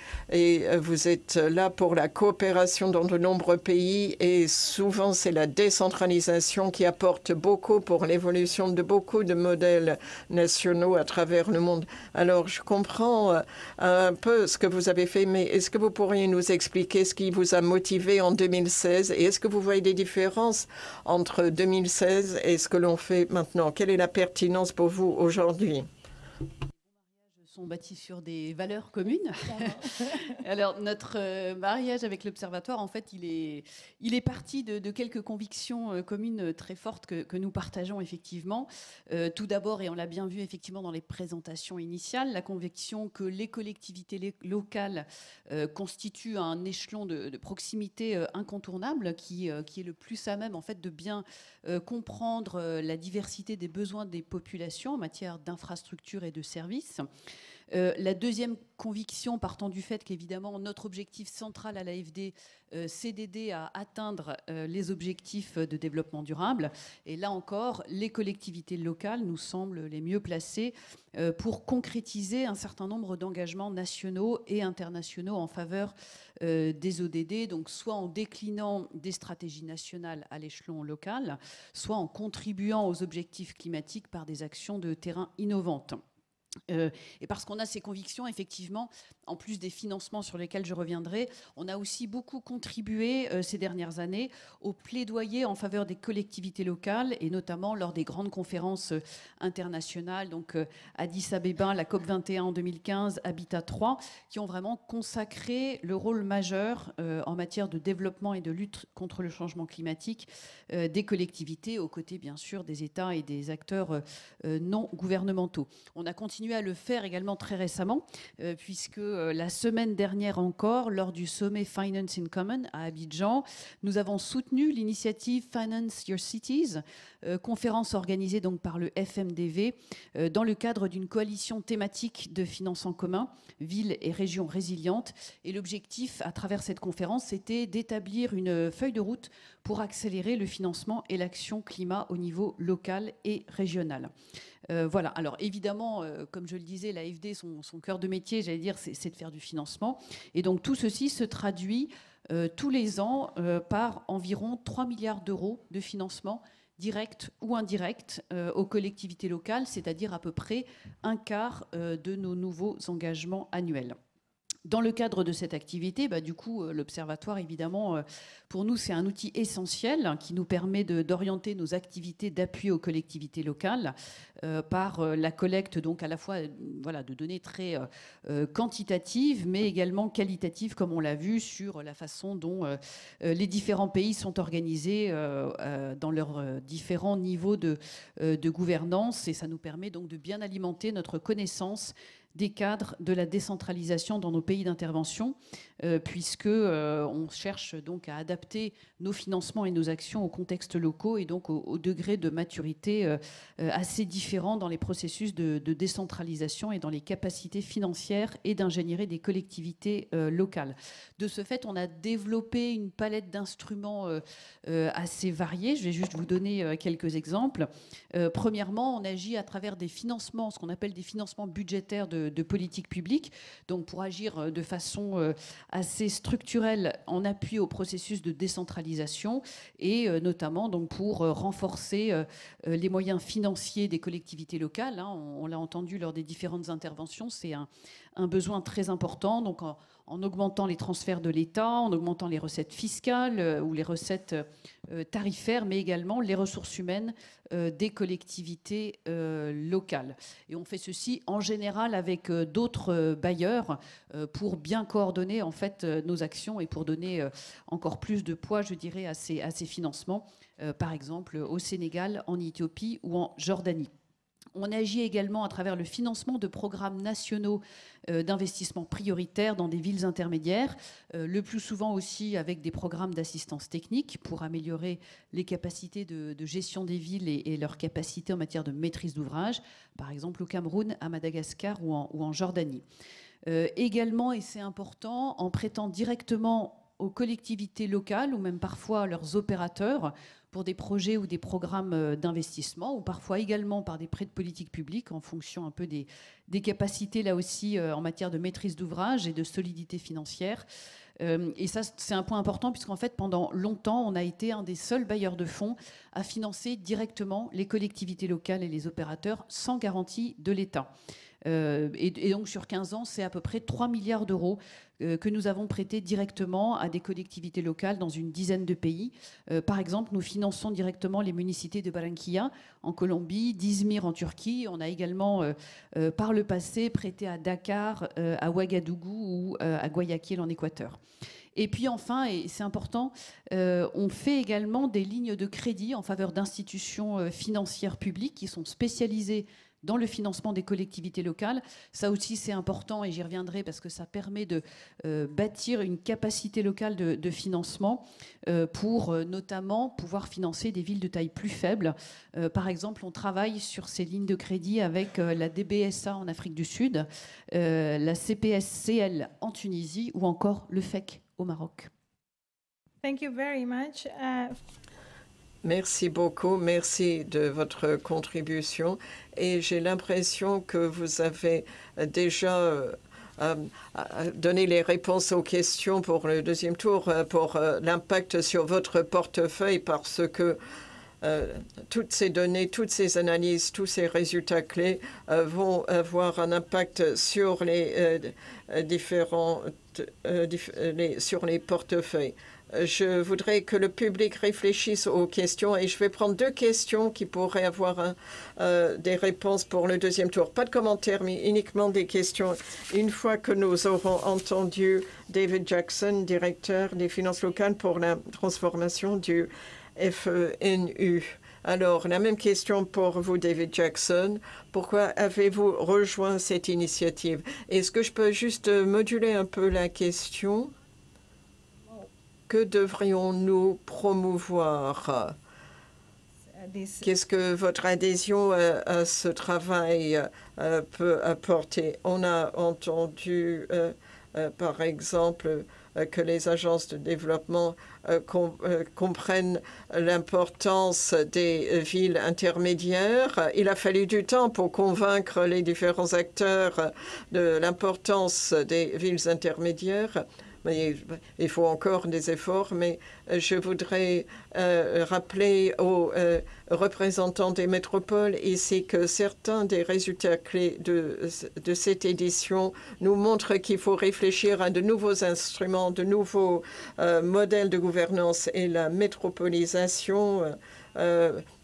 vous êtes là pour la coopération dans de nombreux pays et souvent c'est la décentralisation qui apporte beaucoup pour l'évolution de beaucoup de modèles nationaux à travers le monde. Alors, je comprends un peu ce que vous avez fait, mais est-ce que vous pourriez nous expliquer ce qui vous a motivé en 2016 et est-ce que vous voyez des différences entre 2016 et ce que l'on fait maintenant? Quelle est la pertinence pour vous aujourd'hui? Sont bâtis sur des valeurs communes. Alors, notre mariage avec l'Observatoire, en fait, il est parti de quelques convictions communes très fortes que nous partageons effectivement. Tout d'abord, et on l'a bien vu effectivement dans les présentations initiales, la conviction que les collectivités locales constituent un échelon de proximité incontournable qui est le plus à même en fait de bien comprendre la diversité des besoins des populations en matière d'infrastructures et de services. La deuxième conviction, partant du fait qu'évidemment notre objectif central à l'AFD, c'est d'aider à atteindre les objectifs de développement durable. Et là encore, les collectivités locales nous semblent les mieux placées pour concrétiser un certain nombre d'engagements nationaux et internationaux en faveur des ODD, donc soit en déclinant des stratégies nationales à l'échelon local, soit en contribuant aux objectifs climatiques par des actions de terrain innovantes. Et parce qu'on a ces convictions, effectivement, en plus des financements sur lesquels je reviendrai, on a aussi beaucoup contribué ces dernières années au plaidoyer en faveur des collectivités locales et notamment lors des grandes conférences internationales, donc Addis Abeba, la COP21 en 2015, Habitat 3, qui ont vraiment consacré le rôle majeur en matière de développement et de lutte contre le changement climatique des collectivités, aux côtés bien sûr des États et des acteurs non gouvernementaux. On a continué à le faire également très récemment, puisque la semaine dernière encore, lors du sommet Finance in Common à Abidjan, nous avons soutenu l'initiative Finance Your Cities, conférence organisée donc par le FMDV dans le cadre d'une coalition thématique de finances en commun, villes et régions résilientes. Et l'objectif, à travers cette conférence, c'était d'établir une feuille de route pour accélérer le financement et l'action climat au niveau local et régional. Voilà. Alors évidemment, comme je le disais, l'AFD, son cœur de métier, j'allais dire, c'est de faire du financement. Et donc tout ceci se traduit tous les ans par environ 3 milliards d'euros de financement direct ou indirect aux collectivités locales, c'est-à-dire à peu près un quart de nos nouveaux engagements annuels. Dans le cadre de cette activité, du coup, l'Observatoire, évidemment, pour nous, c'est un outil essentiel qui nous permet d'orienter nos activités d'appui aux collectivités locales par la collecte, donc à la fois de données très quantitatives, mais également qualitatives, comme on l'a vu, sur la façon dont les différents pays sont organisés dans leurs différents niveaux de gouvernance. Et ça nous permet donc de bien alimenter notre connaissance des cadres de la décentralisation dans nos pays d'intervention, puisque on cherche donc à adapter nos financements et nos actions aux contextes locaux et donc au degré de maturité assez différent dans les processus de décentralisation et dans les capacités financières et d'ingénierie des collectivités locales. De ce fait, on a développé une palette d'instruments assez variés. Je vais juste vous donner quelques exemples. Premièrement, on agit à travers des financements, ce qu'on appelle des financements budgétaires de politique publique, donc pour agir de façon assez structurelle en appui au processus de décentralisation et notamment donc pour renforcer les moyens financiers des collectivités locales. On l'a entendu lors des différentes interventions, c'est un besoin très important, donc en augmentant les transferts de l'État, en augmentant les recettes fiscales ou les recettes tarifaires, mais également les ressources humaines des collectivités locales. Et on fait ceci en général avec d'autres bailleurs pour bien coordonner en fait nos actions et pour donner encore plus de poids, je dirais, à ces financements, par exemple au Sénégal, en Éthiopie ou en Jordanie. On agit également à travers le financement de programmes nationaux d'investissement prioritaires dans des villes intermédiaires, le plus souvent aussi avec des programmes d'assistance technique pour améliorer les capacités de gestion des villes et leurs capacités en matière de maîtrise d'ouvrage, par exemple au Cameroun, à Madagascar ou en Jordanie. Également, et c'est important, en prêtant directement aux collectivités locales ou même parfois à leurs opérateurs pour des projets ou des programmes d'investissement ou parfois également par des prêts de politique publique en fonction un peu des capacités là aussi en matière de maîtrise d'ouvrage et de solidité financière. Et ça, c'est un point important puisqu'en fait, pendant longtemps, on a été un des seuls bailleurs de fonds à financer directement les collectivités locales et les opérateurs sans garantie de l'État. Et donc sur 15 ans, c'est à peu près 3 milliards d'euros que nous avons prêtés directement à des collectivités locales dans une dizaine de pays. Par exemple, nous finançons directement les municipalités de Barranquilla en Colombie, d'Izmir en Turquie. On a également par le passé prêté à Dakar, à Ouagadougou ou à Guayaquil en Équateur. Et puis enfin, et c'est important, on fait également des lignes de crédit en faveur d'institutions financières publiques qui sont spécialisées dans le financement des collectivités locales. Ça aussi, c'est important et j'y reviendrai parce que ça permet de bâtir une capacité locale de financement pour notamment pouvoir financer des villes de taille plus faible. Par exemple, on travaille sur ces lignes de crédit avec la DBSA en Afrique du Sud, la CPSCL en Tunisie ou encore le FEC au Maroc. Thank you very much. Merci beaucoup, merci de votre contribution. Et j'ai l'impression que vous avez déjà donné les réponses aux questions pour le deuxième tour, pour l'impact sur votre portefeuille, parce que toutes ces données, toutes ces analyses, tous ces résultats clés vont avoir un impact sur les sur les portefeuilles. Je voudrais que le public réfléchisse aux questions et je vais prendre 2 questions qui pourraient avoir des réponses pour le deuxième tour. Pas de commentaires, mais uniquement des questions. Une fois que nous aurons entendu David Jackson, directeur des finances locales pour la transformation du FENU. Alors, la même question pour vous, David Jackson. Pourquoi avez-vous rejoint cette initiative? Est-ce que je peux juste moduler un peu la question? Que devrions-nous promouvoir? Qu'est-ce que votre adhésion à ce travail peut apporter? On a entendu, par exemple, que les agences de développement comprennent l'importance des villes intermédiaires. Il a fallu du temps pour convaincre les différents acteurs de l'importance des villes intermédiaires. Mais il faut encore des efforts, mais je voudrais rappeler aux représentants des métropoles ici que certains des résultats clés de cette édition nous montrent qu'il faut réfléchir à de nouveaux instruments, de nouveaux modèles de gouvernance, et la métropolisation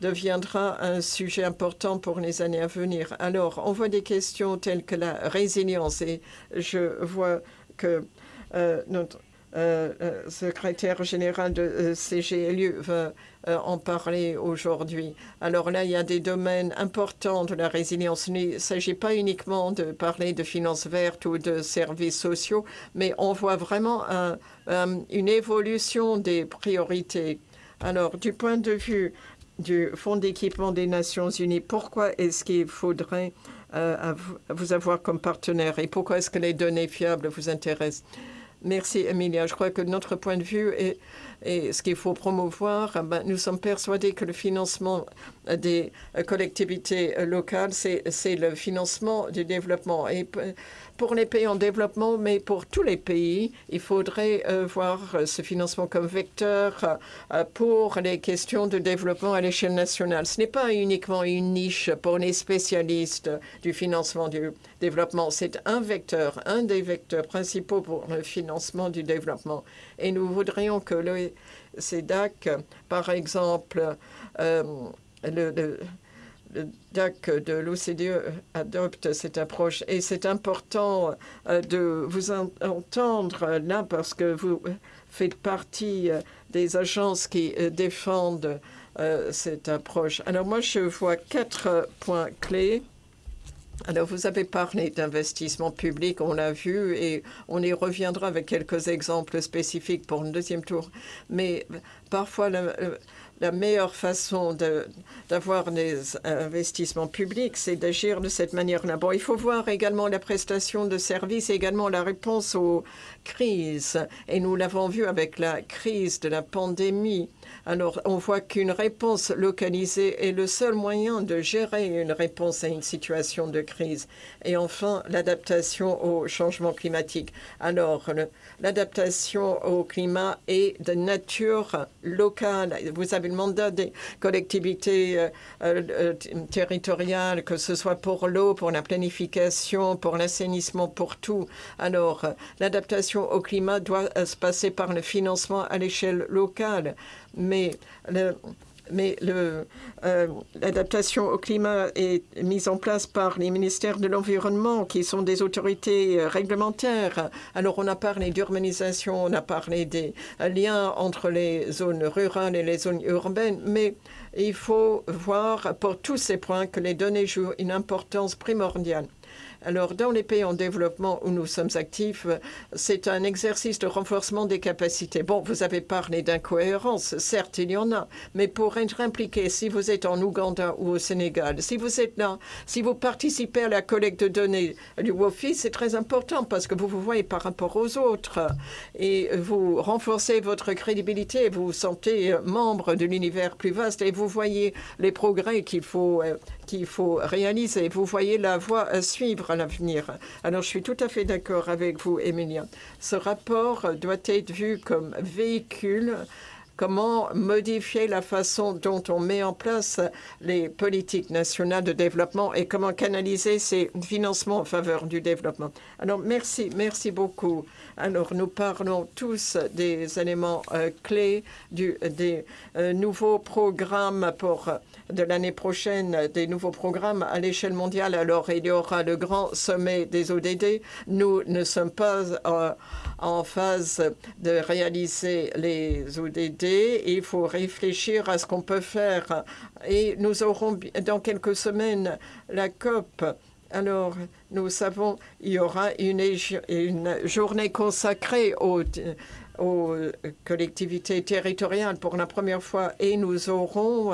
deviendra un sujet important pour les années à venir. Alors, on voit des questions telles que la résilience, et je vois que notre secrétaire général de CGLU va en parler aujourd'hui. Alors là, il y a des domaines importants de la résilience. Il ne s'agit pas uniquement de parler de finances vertes ou de services sociaux, mais on voit vraiment une évolution des priorités. Alors, du point de vue du Fonds d'équipement des Nations Unies, pourquoi est-ce qu'il faudrait vous avoir comme partenaire et pourquoi est-ce que les données fiables vous intéressent? Merci, Emilia. Je crois que notre point de vue et ce qu'il faut promouvoir, nous sommes persuadés que le financement des collectivités locales, c'est le financement du développement. Et pour les pays en développement, mais pour tous les pays, il faudrait voir ce financement comme vecteur pour les questions de développement à l'échelle nationale. Ce n'est pas uniquement une niche pour les spécialistes du financement du développement. C'est un vecteur, un des vecteurs principaux pour le financement du développement. Et nous voudrions que le CEDAC, par exemple, le DAC de l'OCDE adopte cette approche. Et c'est important de vous entendre là parce que vous faites partie des agences qui défendent cette approche. Alors moi, je vois 4 points clés. Alors, vous avez parlé d'investissement public, on l'a vu, et on y reviendra avec quelques exemples spécifiques pour le deuxième tour. Mais parfois, la meilleure façon d'avoir des investissements publics, c'est d'agir de cette manière-là. Bon, il faut voir également la prestation de services et également la réponse aux crises. Et nous l'avons vu avec la crise de la pandémie. Alors, on voit qu'une réponse localisée est le seul moyen de gérer une réponse à une situation de crise. Et enfin, l'adaptation au changement climatique. Alors, l'adaptation au climat est de nature locale. Vous avez le mandat des collectivités territoriales, que ce soit pour l'eau, pour la planification, pour l'assainissement, pour tout. Alors, l'adaptation au climat doit se passer par le financement à l'échelle locale. Mais l'adaptation au climat est mise en place par les ministères de l'Environnement, qui sont des autorités réglementaires. Alors, on a parlé d'urbanisation, on a parlé des liens entre les zones rurales et les zones urbaines, mais il faut voir pour tous ces points que les données jouent une importance primordiale. Alors, dans les pays en développement où nous sommes actifs, c'est un exercice de renforcement des capacités. Bon, vous avez parlé d'incohérence, certes, il y en a, mais pour être impliqué, si vous êtes en Ouganda ou au Sénégal, si vous êtes là, si vous participez à la collecte de données du WOFI, c'est très important parce que vous vous voyez par rapport aux autres et vous renforcez votre crédibilité, vous vous sentez membre de l'univers plus vaste et vous voyez les progrès qu'il faut réaliser. Vous voyez la voie à suivre à l'avenir. Alors, je suis tout à fait d'accord avec vous, Emilia. Ce rapport doit être vu comme véhicule. Comment modifier la façon dont on met en place les politiques nationales de développement et comment canaliser ces financements en faveur du développement. Alors, merci beaucoup. Alors, nous parlons tous des éléments clés des nouveaux programmes de l'année prochaine, des nouveaux programmes à l'échelle mondiale. Alors, il y aura le grand sommet des ODD. Nous ne sommes pas en phase de réaliser les ODD. Il faut réfléchir à ce qu'on peut faire. Et nous aurons dans quelques semaines la COP. Alors, nous savons il y aura une journée consacrée aux collectivités territoriales pour la première fois et nous aurons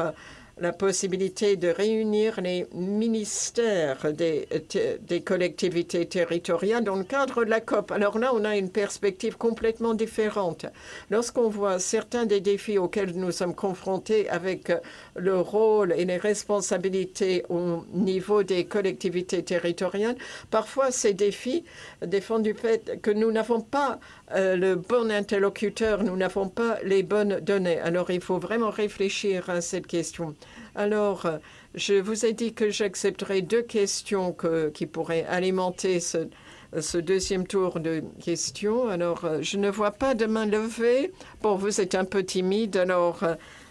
la possibilité de réunir les ministères des collectivités territoriales dans le cadre de la COP. Alors là, on a une perspective complètement différente. Lorsqu'on voit certains des défis auxquels nous sommes confrontés avec le rôle et les responsabilités au niveau des collectivités territoriales, parfois ces défis défendent du fait que nous n'avons pas le bon interlocuteur, nous n'avons pas les bonnes données. Alors, il faut vraiment réfléchir à cette question. Alors, je vous ai dit que j'accepterai 2 questions qui pourraient alimenter ce deuxième tour de questions. Alors, je ne vois pas de main levée. Bon, vous êtes un peu timide, alors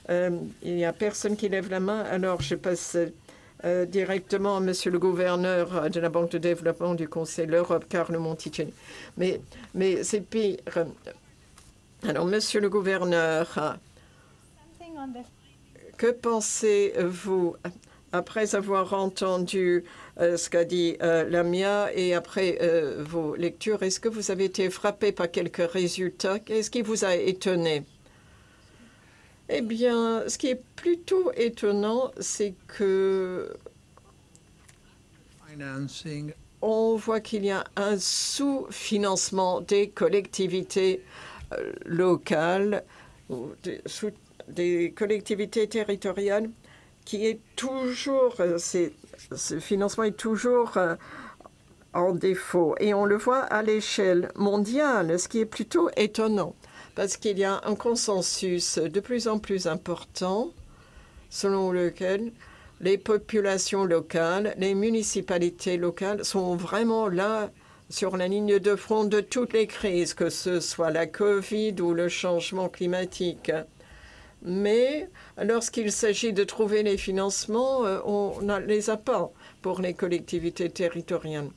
il n'y a personne qui lève la main. Alors, je passe directement à Monsieur le gouverneur de la Banque de développement du Conseil de l'Europe, Carlo Monticini. Mais c'est pire. Alors, Monsieur le gouverneur, que pensez-vous, après avoir entendu ce qu'a dit Lamia et après vos lectures, est-ce que vous avez été frappé par quelques résultats? Qu'est-ce qui vous a étonné? Eh bien, ce qui est plutôt étonnant, c'est que on voit qu'il y a un sous-financement des collectivités locales, des collectivités territoriales, qui est toujours, ce financement est toujours en défaut. Et on le voit à l'échelle mondiale, ce qui est plutôt étonnant. Parce qu'il y a un consensus de plus en plus important selon lequel les populations locales, les municipalités locales sont vraiment là sur la ligne de front de toutes les crises, que ce soit la Covid ou le changement climatique. Mais lorsqu'il s'agit de trouver les financements, on ne les a pas pour les collectivités territoriales.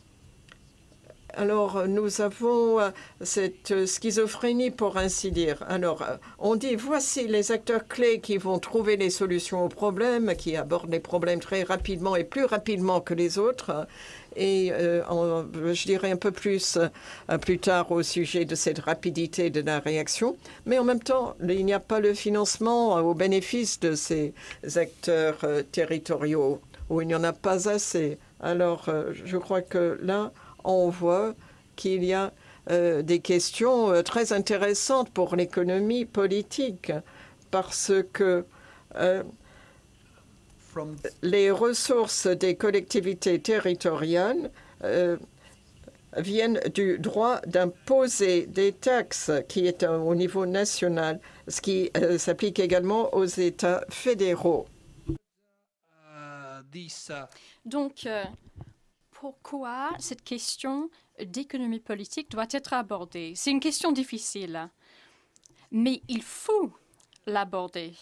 Alors, nous avons cette schizophrénie, pour ainsi dire. Alors, on dit, voici les acteurs clés qui vont trouver les solutions aux problèmes, qui abordent les problèmes très rapidement et plus rapidement que les autres. Et je dirais un peu plus tard au sujet de cette rapidité de la réaction. Mais en même temps, il n'y a pas le financement au bénéfice de ces acteurs territoriaux, où il n'y en a pas assez. Alors, je crois que là, on voit qu'il y a des questions très intéressantes pour l'économie politique, parce que les ressources des collectivités territoriales viennent du droit d'imposer des taxes qui est au niveau national, ce qui s'applique également aux États fédéraux. Donc, pourquoi cette question d'économie politique doit être abordée? C'est une question difficile, mais il faut l'aborder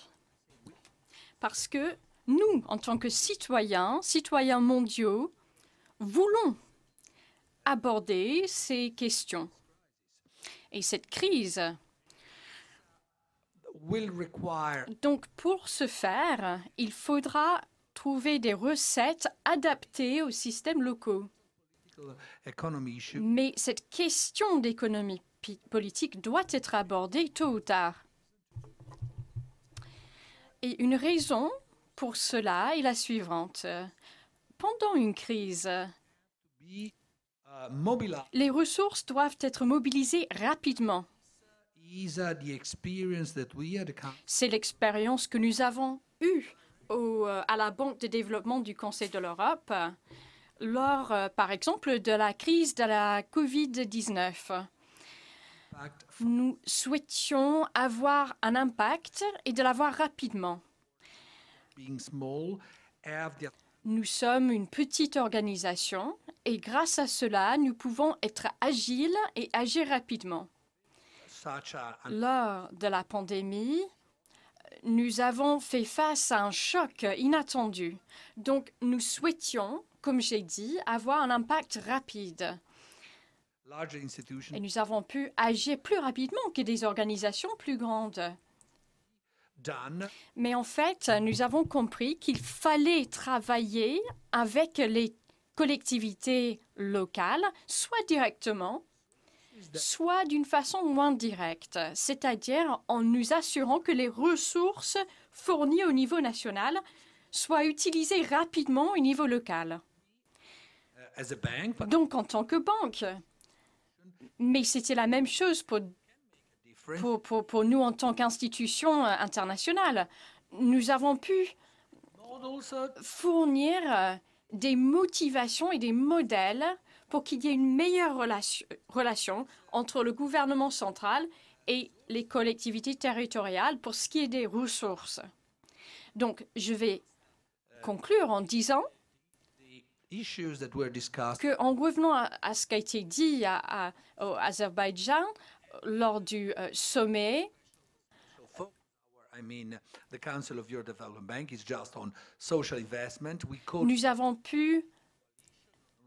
parce que nous, en tant que citoyens mondiaux, voulons aborder ces questions. Et cette crise, donc pour ce faire, il faudra trouver des recettes adaptées aux systèmes locaux. Mais cette question d'économie politique doit être abordée tôt ou tard. Et une raison pour cela est la suivante. Pendant une crise, les ressources doivent être mobilisées rapidement. C'est l'expérience que nous avons eue à la Banque de développement du Conseil de l'Europe lors, par exemple, de la crise de la Covid-19. Nous souhaitions avoir un impact et de l'avoir rapidement. Nous sommes une petite organisation et grâce à cela, nous pouvons être agiles et agir rapidement. Lors de la pandémie, nous avons fait face à un choc inattendu. Donc, nous souhaitions, comme j'ai dit, avoir un impact rapide. Et nous avons pu agir plus rapidement que des organisations plus grandes. Mais en fait, nous avons compris qu'il fallait travailler avec les collectivités locales, soit directement, soit d'une façon moins directe, c'est-à-dire en nous assurant que les ressources fournies au niveau national soient utilisés rapidement au niveau local. As a bank, but Donc, en tant que banque. Mais c'était la même chose pour nous en tant qu'institution internationale. Nous avons pu fournir des motivations et des modèles pour qu'il y ait une meilleure relation entre le gouvernement central et les collectivités territoriales pour ce qui est des ressources. Donc, je vais conclure en disant issues that were discussed qu'en revenant à ce qui a été dit au Azerbaïdjan lors du sommet, I mean, the Council of Europe Development Bank is just on social investment. We could nous avons pu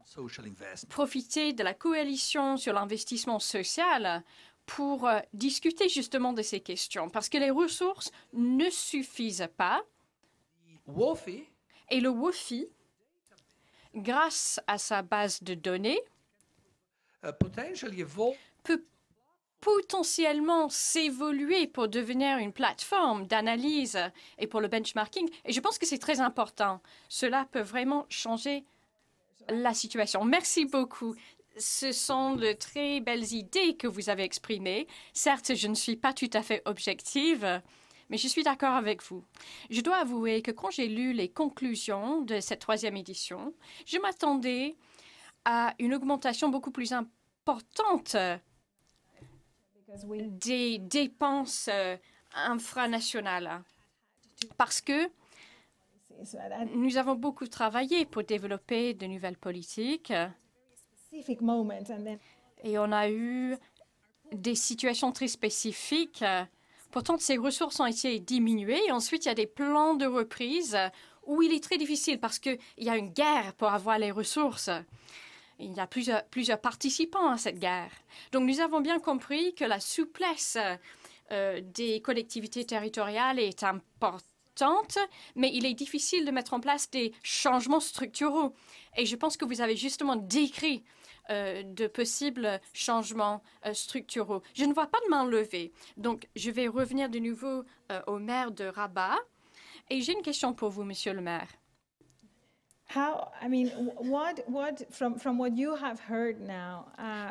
social investment. profiter de la coalition sur l'investissement social pour discuter justement de ces questions, parce que les ressources ne suffisent pas. WOFI Et le WOFI, grâce à sa base de données, potentially evolve peut potentiellement s'évoluer pour devenir une plateforme d'analyse et pour le benchmarking. Et je pense que c'est très important. Cela peut vraiment changer la situation. Merci beaucoup. Ce sont de très belles idées que vous avez exprimées. Certes, je ne suis pas tout à fait objective, mais je suis d'accord avec vous. Je dois avouer que quand j'ai lu les conclusions de cette 3e édition, je m'attendais à une augmentation beaucoup plus importante des dépenses infranationales. Parce que nous avons beaucoup travaillé pour développer de nouvelles politiques et on a eu des situations très spécifiques. Pourtant, ces ressources ont été diminuées et ensuite, il y a des plans de reprise où il est très difficile parce qu'il y a une guerre pour avoir les ressources. Il y a plusieurs participants à cette guerre. Donc, nous avons bien compris que la souplesse des collectivités territoriales est importante, mais il est difficile de mettre en place des changements structuraux. Et je pense que vous avez justement décrit de possibles changements structuraux. Je ne vois pas de main levée. Donc, je vais revenir de nouveau au maire de Rabat. Et j'ai une question pour vous, monsieur le maire.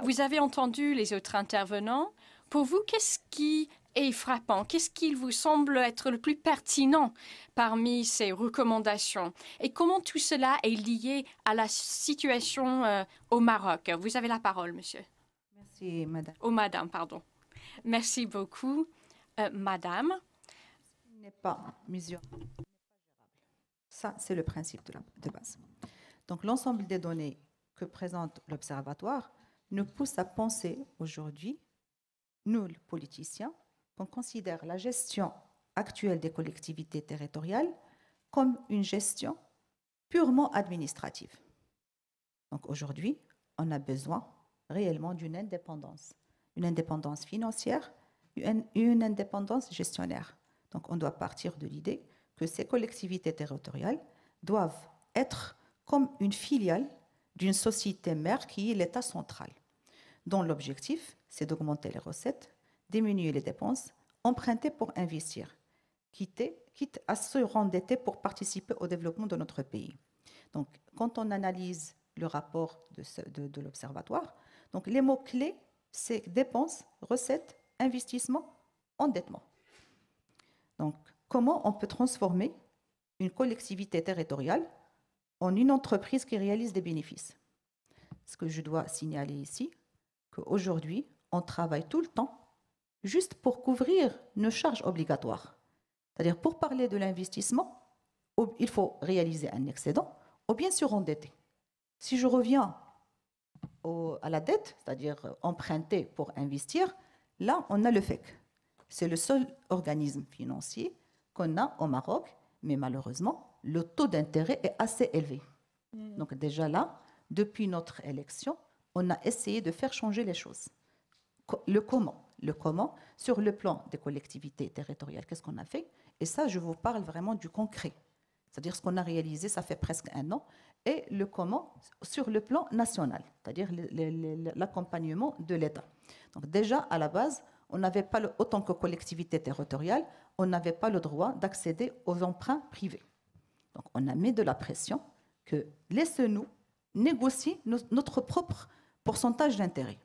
Vous avez entendu les autres intervenants. Pour vous, qu'est-ce qui est frappant? Qu'est-ce qui vous semble être le plus pertinent parmi ces recommandations? Et comment tout cela est lié à la situation au Maroc? Vous avez la parole, monsieur. Merci, madame. Oh, madame, pardon. Merci beaucoup, madame. Il n'est pas mesurable. Ça, c'est le principe de base. Donc, l'ensemble des données que présente l'Observatoire nous pousse à penser aujourd'hui, nous, les politiciens, qu'on considère la gestion actuelle des collectivités territoriales comme une gestion purement administrative. Donc, aujourd'hui, on a besoin réellement d'une indépendance financière, une indépendance gestionnaire. Donc, on doit partir de l'idée que ces collectivités territoriales doivent être comme une filiale d'une société mère qui est l'État central, dont l'objectif, c'est d'augmenter les recettes, diminuer les dépenses, emprunter pour investir, quitte à se rendetter pour participer au développement de notre pays. Donc, quand on analyse le rapport de l'Observatoire, donc les mots-clés, c'est dépenses, recettes, investissement, endettement. Donc, comment on peut transformer une collectivité territoriale en une entreprise qui réalise des bénéfices? Ce que je dois signaler ici, qu'aujourd'hui, on travaille tout le temps juste pour couvrir nos charges obligatoires. C'est-à-dire, pour parler de l'investissement, il faut réaliser un excédent ou bien surendetter. Si je reviens à la dette, c'est-à-dire emprunter pour investir, là, on a le FEC. C'est le seul organisme financier qu'on a au Maroc, mais malheureusement, le taux d'intérêt est assez élevé. Donc déjà là, depuis notre élection, on a essayé de faire changer les choses. Le comment, sur le plan des collectivités territoriales, qu'est-ce qu'on a fait? Et ça, je vous parle vraiment du concret. C'est-à-dire ce qu'on a réalisé, ça fait presque un an, et le comment sur le plan national, c'est-à-dire l'accompagnement de l'État. Donc déjà, à la base, on n'avait pas, autant que collectivité territoriale, on n'avait pas le droit d'accéder aux emprunts privés. Donc, on a mis de la pression que laissez-nous négocier notre propre pourcentage d'intérêt.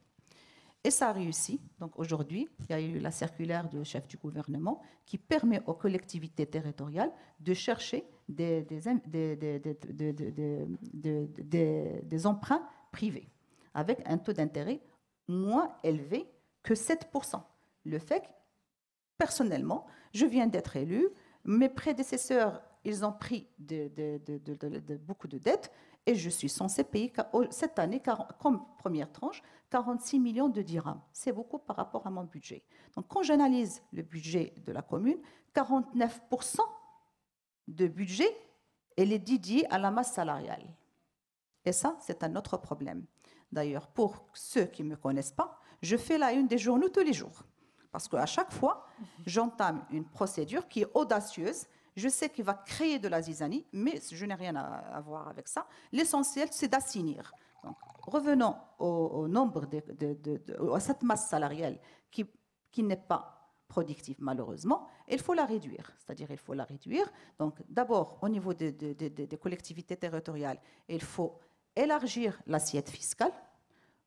Et ça a réussi. Donc aujourd'hui, il y a eu la circulaire du chef du gouvernement qui permet aux collectivités territoriales de chercher des emprunts privés avec un taux d'intérêt moins élevé que 7%. Le fait que, personnellement, je viens d'être élue, mes prédécesseurs, ils ont pris beaucoup de dettes et je suis censée payer cette année, comme première tranche, 46 millions de dirhams. C'est beaucoup par rapport à mon budget. Donc, quand j'analyse le budget de la commune, 49% de budget, elle est dédiée à la masse salariale. Et ça, c'est un autre problème. D'ailleurs, pour ceux qui ne me connaissent pas, je fais la une des journaux tous les jours. Parce qu'à chaque fois, j'entame une procédure qui est audacieuse. Je sais qu'il va créer de la zizanie, mais je n'ai rien à voir avec ça. L'essentiel, c'est d'assainir. Donc, revenons au nombre à cette masse salariale qui n'est pas productive, malheureusement. Il faut la réduire. C'est-à-dire, il faut la réduire. Donc, d'abord, au niveau des collectivités territoriales, il faut élargir l'assiette fiscale,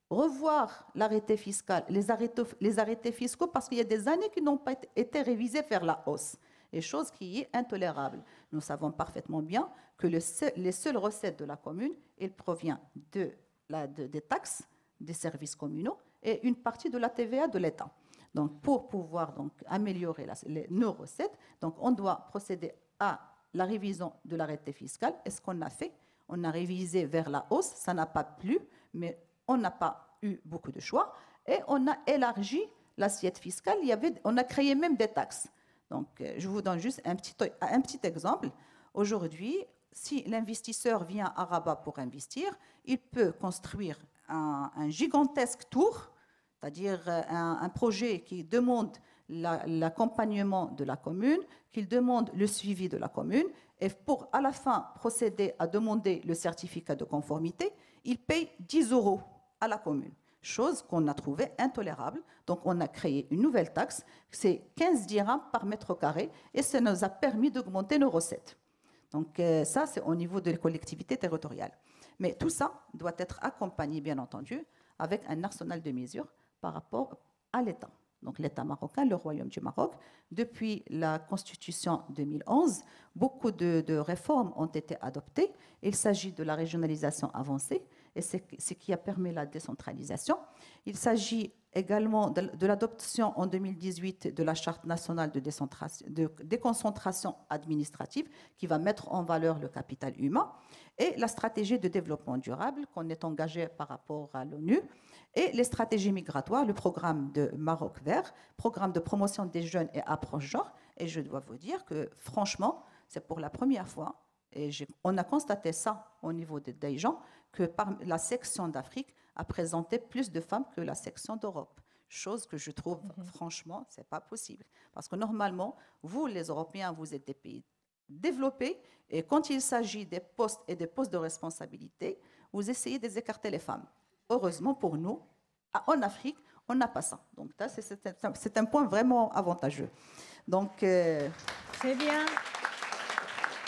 revoir l'arrêté fiscal, les arrêtés fiscaux, parce qu'il y a des années qui n'ont pas été révisés vers la hausse, et chose qui est intolérable. Nous savons parfaitement bien que les seules recettes de la commune, elles proviennent des taxes, des services communaux et une partie de la TVA de l'État. Donc, pour pouvoir améliorer nos recettes, donc, on doit procéder à la révision de l'arrêté fiscal. Et ce qu'on a fait, on a révisé vers la hausse, ça n'a pas plu, mais on n'a pas eu beaucoup de choix et on a élargi l'assiette fiscale. On a créé même des taxes. Donc, je vous donne juste un petit exemple. Aujourd'hui, si l'investisseur vient à Rabat pour investir, il peut construire un gigantesque tour, c'est-à-dire un projet qui demande l'accompagnement de la commune, qui demande le suivi de la commune, et pour à la fin procéder à demander le certificat de conformité, il paye 10 € à la commune, chose qu'on a trouvée intolérable. Donc, on a créé une nouvelle taxe, c'est 15 dirhams par mètre carré, et ça nous a permis d'augmenter nos recettes. Donc, ça, c'est au niveau de la collectivité territoriale. Mais tout ça doit être accompagné, bien entendu, avec un arsenal de mesures par rapport à l'État. Donc, l'État marocain, le Royaume du Maroc, depuis la Constitution 2011, beaucoup de réformes ont été adoptées. Il s'agit de la régionalisation avancée, et c'est ce qui a permis la décentralisation. Il s'agit également de l'adoption en 2018 de la Charte nationale de déconcentration administrative qui va mettre en valeur le capital humain, et la stratégie de développement durable qu'on est engagé par rapport à l'ONU, et les stratégies migratoires, le programme de Maroc Vert, programme de promotion des jeunes et approche genre. Et je dois vous dire que franchement, c'est pour la première fois, et on a constaté ça au niveau des gens, que la section d'Afrique a présenté plus de femmes que la section d'Europe. Chose que je trouve, franchement, ce n'est pas possible. Parce que normalement, vous, les Européens, vous êtes des pays développés, et quand il s'agit des postes et des postes de responsabilité, vous essayez d'écarter les femmes. Heureusement pour nous, en Afrique, on n'a pas ça. Donc, c'est un point vraiment avantageux. Donc, c'est bien.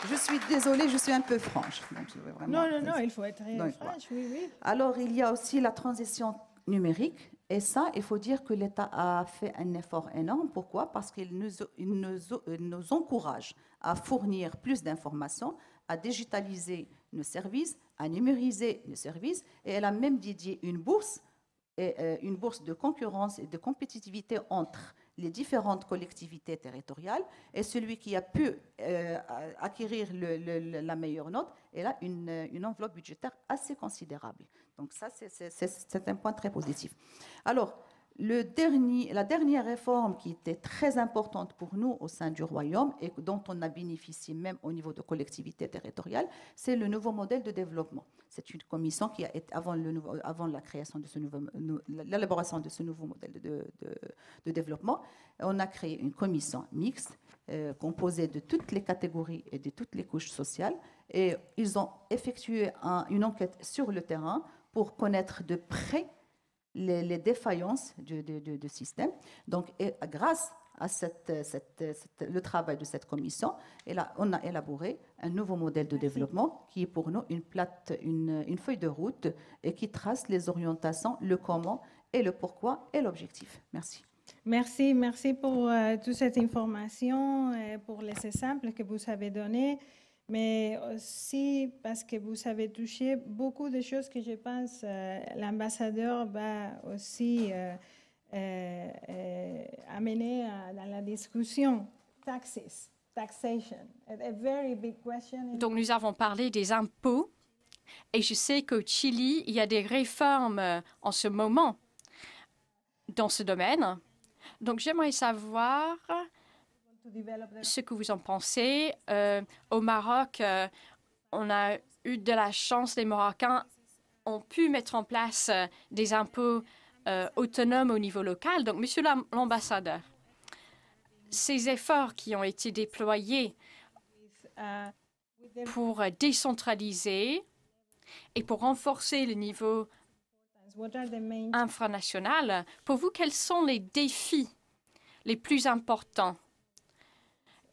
Je suis désolée, je suis un peu franche. Donc, non, il faut être franche, oui. Alors, il y a aussi la transition numérique. Et ça, il faut dire que l'État a fait un effort énorme. Pourquoi? Parce qu'il nous encourage à fournir plus d'informations, à digitaliser nos services, à numériser nos services. Et elle a même dédié une bourse de concurrence et de compétitivité entre les différentes collectivités territoriales, et celui qui a pu acquérir la meilleure note, elle a une enveloppe budgétaire assez considérable. Donc ça, c'est un point très positif. Alors, la dernière réforme qui était très importante pour nous au sein du Royaume et dont on a bénéficié même au niveau de collectivités territoriales, c'est le nouveau modèle de développement. C'est une commission qui a été avant la création de l'élaboration de ce nouveau modèle de développement. On a créé une commission mixte composée de toutes les catégories et de toutes les couches sociales, et ils ont effectué une enquête sur le terrain pour connaître de près les défaillances du système. Donc, grâce à le travail de cette commission. Et là, on a élaboré un nouveau modèle de développement qui est pour nous une feuille de route et qui trace les orientations, le comment et le pourquoi et l'objectif. Merci. Merci pour toute cette information, pour l'essai simple que vous avez donné, mais aussi parce que vous avez touché beaucoup de choses que je pense l'ambassadeur va aussi amener dans la discussion. Taxation, a very big question. Donc, nous avons parlé des impôts et je sais qu'au Chili, il y a des réformes en ce moment dans ce domaine. Donc, j'aimerais savoir ce que vous en pensez. Au Maroc, on a eu de la chance, les Marocains ont pu mettre en place des impôts autonomes au niveau local. Donc, monsieur l'ambassadeur, ces efforts qui ont été déployés pour décentraliser et pour renforcer le niveau infranational, pour vous, quels sont les défis les plus importants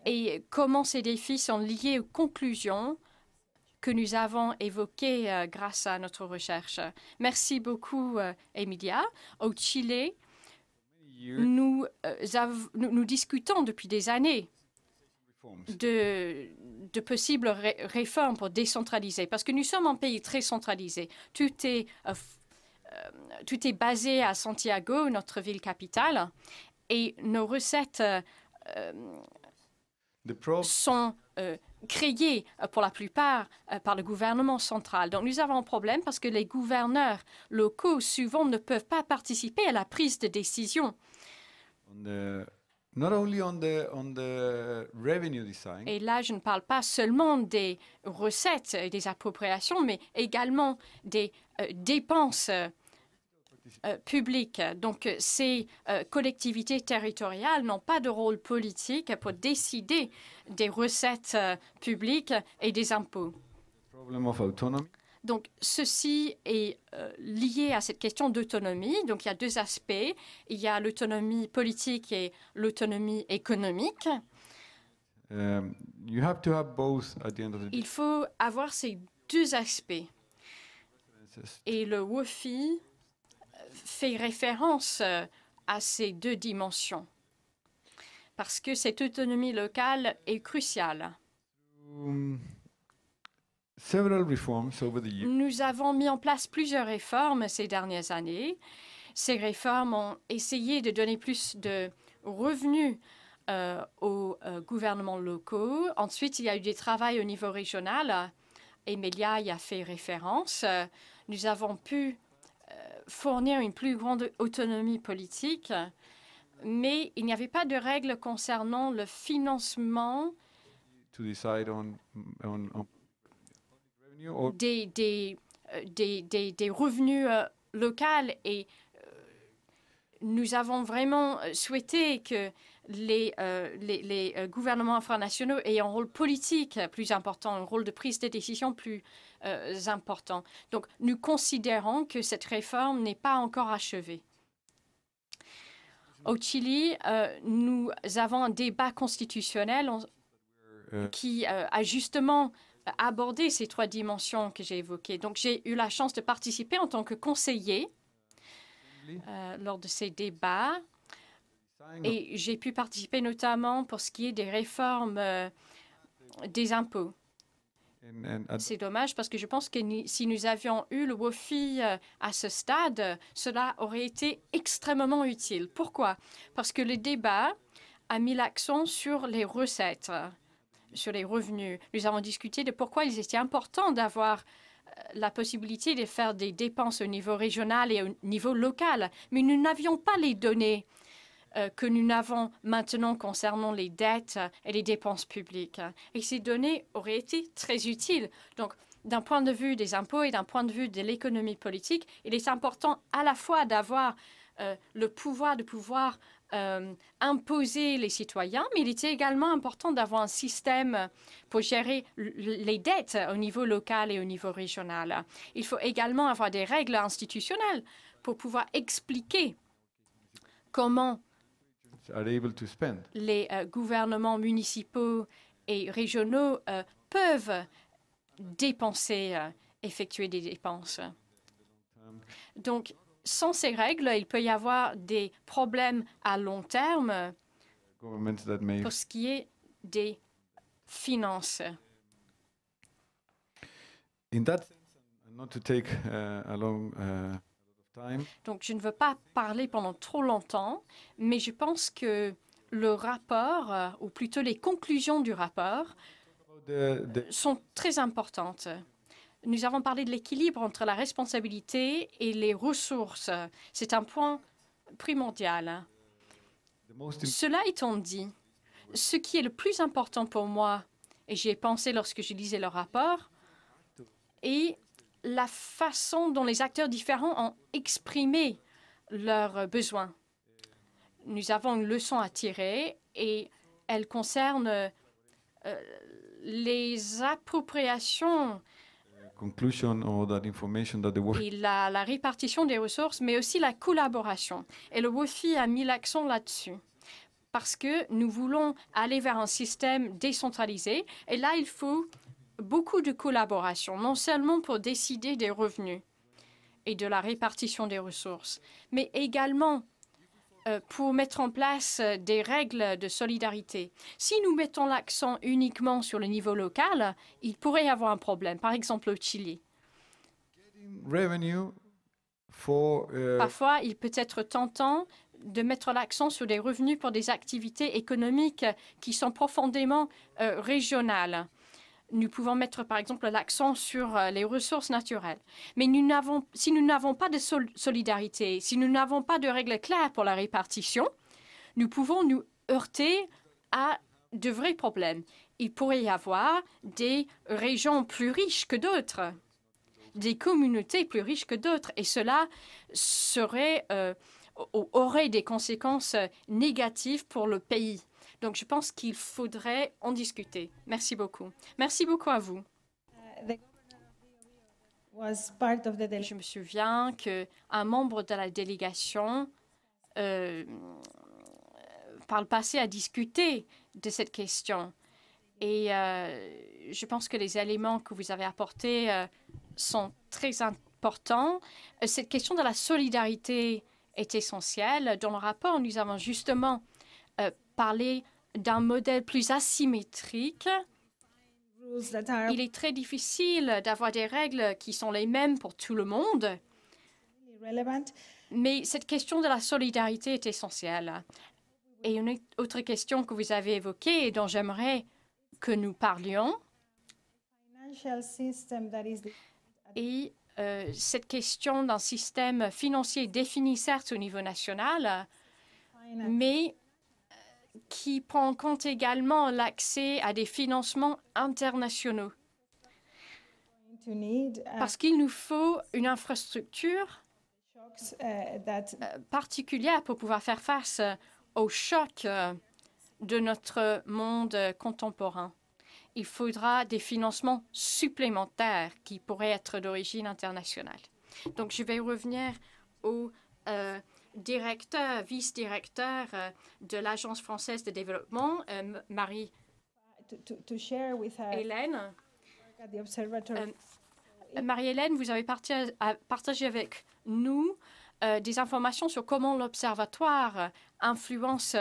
et comment ces défis sont liés aux conclusions que nous avons évoquées grâce à notre recherche? Merci beaucoup, Emilia. Au Chili, nous discutons depuis des années de possibles réformes pour décentraliser, parce que nous sommes un pays très centralisé. Tout est basé à Santiago, notre ville capitale, et nos recettes sont créées pour la plupart par le gouvernement central. Donc nous avons un problème parce que les gouverneurs locaux souvent ne peuvent pas participer à la prise de décision. Et là, je ne parle pas seulement des recettes et des appropriations, mais également des dépenses publiques. Donc, ces collectivités territoriales n'ont pas de rôle politique pour décider des recettes publiques et des impôts. Donc, ceci est lié à cette question d'autonomie. Donc, il y a deux aspects. Il y a l'autonomie politique et l'autonomie économique. Il faut avoir ces deux aspects. Et le WOFI fait référence à ces deux dimensions parce que cette autonomie locale est cruciale. Nous avons mis en place plusieurs réformes ces dernières années. Ces réformes ont essayé de donner plus de revenus aux gouvernements locaux. Ensuite, il y a eu des travaux au niveau régional. Emilia y a fait référence. Nous avons pu fournir une plus grande autonomie politique, mais il n'y avait pas de règles concernant le financement des revenus locaux. Et nous avons vraiment souhaité que les gouvernements infranationaux aient un rôle politique plus important, un rôle de prise de décision plus important. Donc, nous considérons que cette réforme n'est pas encore achevée. Au Chili, nous avons un débat constitutionnel qui a justement abordé ces trois dimensions que j'ai évoquées. Donc, j'ai eu la chance de participer en tant que conseiller lors de ces débats. Et j'ai pu participer notamment pour ce qui est des réformes des impôts. C'est dommage parce que je pense que si nous avions eu le WOFI à ce stade, cela aurait été extrêmement utile. Pourquoi? Parce que le débat a mis l'accent sur les recettes, sur les revenus. Nous avons discuté de pourquoi il était important d'avoir la possibilité de faire des dépenses au niveau régional et au niveau local. Mais nous n'avions pas les données que nous n'avons maintenant concernant les dettes et les dépenses publiques. Et ces données auraient été très utiles. Donc, d'un point de vue des impôts et d'un point de vue de l'économie politique, il est important à la fois d'avoir le pouvoir imposer les citoyens, mais il était également important d'avoir un système pour gérer les dettes au niveau local et au niveau régional. Il faut également avoir des règles institutionnelles pour pouvoir expliquer comment are able to spend. Les gouvernements municipaux et régionaux peuvent dépenser, effectuer des dépenses. Donc, sans ces règles, il peut y avoir des problèmes à long terme Governments that may pour ce qui est des finances. in that sense, and not to take a lot of time. Donc, je ne veux pas parler pendant trop longtemps, mais je pense que le rapport, ou plutôt les conclusions du rapport, sont très importantes. Nous avons parlé de l'équilibre entre la responsabilité et les ressources. C'est un point primordial. Cela étant dit, ce qui est le plus important pour moi, et j'y ai pensé lorsque je lisais le rapport, est la façon dont les acteurs différents ont exprimé leurs besoins. Nous avons une leçon à tirer et elle concerne les appropriations Conclusion or that information that the work et la répartition des ressources, mais aussi la collaboration. Et le WOFI a mis l'accent là-dessus parce que nous voulons aller vers un système décentralisé. Et là, il faut beaucoup de collaboration, non seulement pour décider des revenus et de la répartition des ressources, mais également pour mettre en place des règles de solidarité. Si nous mettons l'accent uniquement sur le niveau local, il pourrait y avoir un problème. Par exemple, au Chili. revenue for Parfois, il peut être tentant de mettre l'accent sur des revenus pour des activités économiques qui sont profondément régionales. Nous pouvons mettre, par exemple, l'accent sur les ressources naturelles. Mais si nous n'avons pas de solidarité, si nous n'avons pas de règles claires pour la répartition, nous pouvons nous heurter à de vrais problèmes. Il pourrait y avoir des régions plus riches que d'autres, des communautés plus riches que d'autres, et cela aurait des conséquences négatives pour le pays. Donc, je pense qu'il faudrait en discuter. Merci beaucoup. Merci beaucoup à vous. Je me souviens qu'un membre de la délégation, par le passé, a discuté de cette question. Et je pense que les éléments que vous avez apportés sont très importants. Cette question de la solidarité est essentielle. Dans le rapport, nous avons justement parler d'un modèle plus asymétrique. Il est très difficile d'avoir des règles qui sont les mêmes pour tout le monde. Mais cette question de la solidarité est essentielle. Et une autre question que vous avez évoquée et dont j'aimerais que nous parlions est cette question d'un système financier défini certes au niveau national, mais qui prend en compte également l'accès à des financements internationaux. Parce qu'il nous faut une infrastructure particulière pour pouvoir faire face aux chocs de notre monde contemporain. Il faudra des financements supplémentaires qui pourraient être d'origine internationale. Donc, je vais revenir au directeur, vice-directeur de l'Agence française de développement, Marie-Hélène. Marie-Hélène, vous avez partagé avec nous des informations sur comment l'Observatoire influence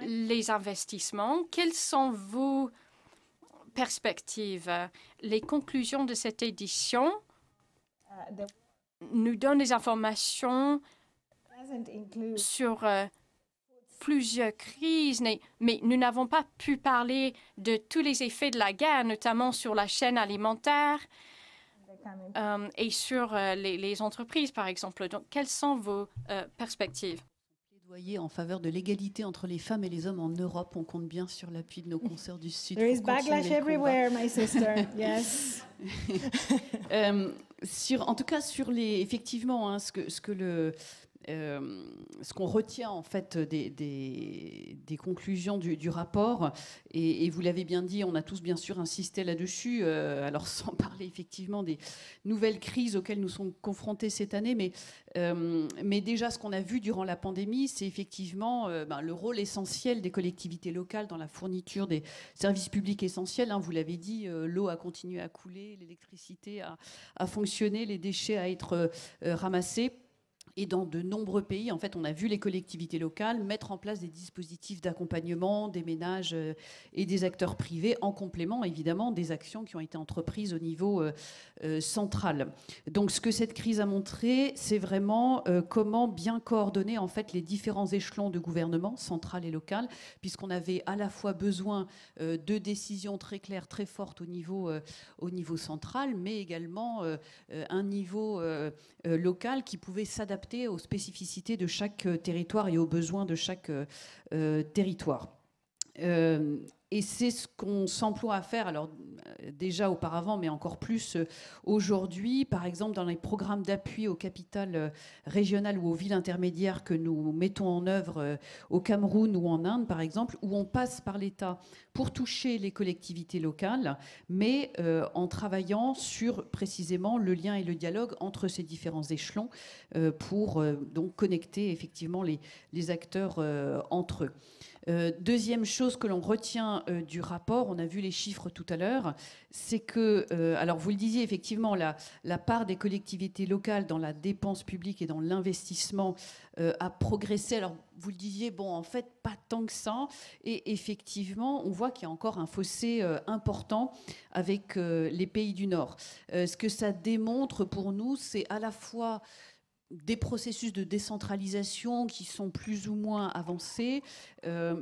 les investissements. Quelles sont vos perspectives? Les conclusions de cette édition nous donnent des informations sur plusieurs crises, mais nous n'avons pas pu parler de tous les effets de la guerre, notamment sur la chaîne alimentaire et sur les entreprises, par exemple. Donc, quelles sont vos perspectives? Plaidoyer en faveur de l'égalité entre les femmes et les hommes en Europe. On compte bien sur l'appui de nos consoeurs du Sud. There is backlash everywhere, my sister. Yes. En tout cas, sur effectivement, ce que ce qu'on retient en fait des conclusions du rapport, et vous l'avez bien dit, on a tous bien sûr insisté là-dessus, alors sans parler effectivement des nouvelles crises auxquelles nous sommes confrontés cette année, mais déjà ce qu'on a vu durant la pandémie, c'est effectivement le rôle essentiel des collectivités locales dans la fourniture des services publics essentiels. Vous l'avez dit, l'eau a continué à couler, l'électricité a fonctionné, les déchets à être ramassés. Et dans de nombreux pays, en fait, on a vu les collectivités locales mettre en place des dispositifs d'accompagnement des ménages et des acteurs privés, en complément, évidemment, des actions qui ont été entreprises au niveau central. Donc, ce que cette crise a montré, c'est vraiment comment bien coordonner, en fait, les différents échelons de gouvernement, central et local, puisqu'on avait à la fois besoin de décisions très claires, très fortes au niveau central, mais également un niveau local qui pouvait s'adapter aux spécificités de chaque territoire et aux besoins de chaque territoire. Et c'est ce qu'on s'emploie à faire, alors déjà auparavant, mais encore plus aujourd'hui, par exemple dans les programmes d'appui aux capitales régionales ou aux villes intermédiaires que nous mettons en œuvre au Cameroun ou en Inde, par exemple, où on passe par l'État pour toucher les collectivités locales, mais en travaillant sur précisément le lien et le dialogue entre ces différents échelons pour donc connecter effectivement les acteurs entre eux. Deuxième chose que l'on retient du rapport, on a vu les chiffres tout à l'heure, c'est que, alors vous le disiez effectivement, la part des collectivités locales dans la dépense publique et dans l'investissement a progressé. Alors vous le disiez, bon, en fait, pas tant que ça. Et effectivement, on voit qu'il y a encore un fossé important avec les pays du Nord. Ce que ça démontre pour nous, c'est à la fois des processus de décentralisation qui sont plus ou moins avancés,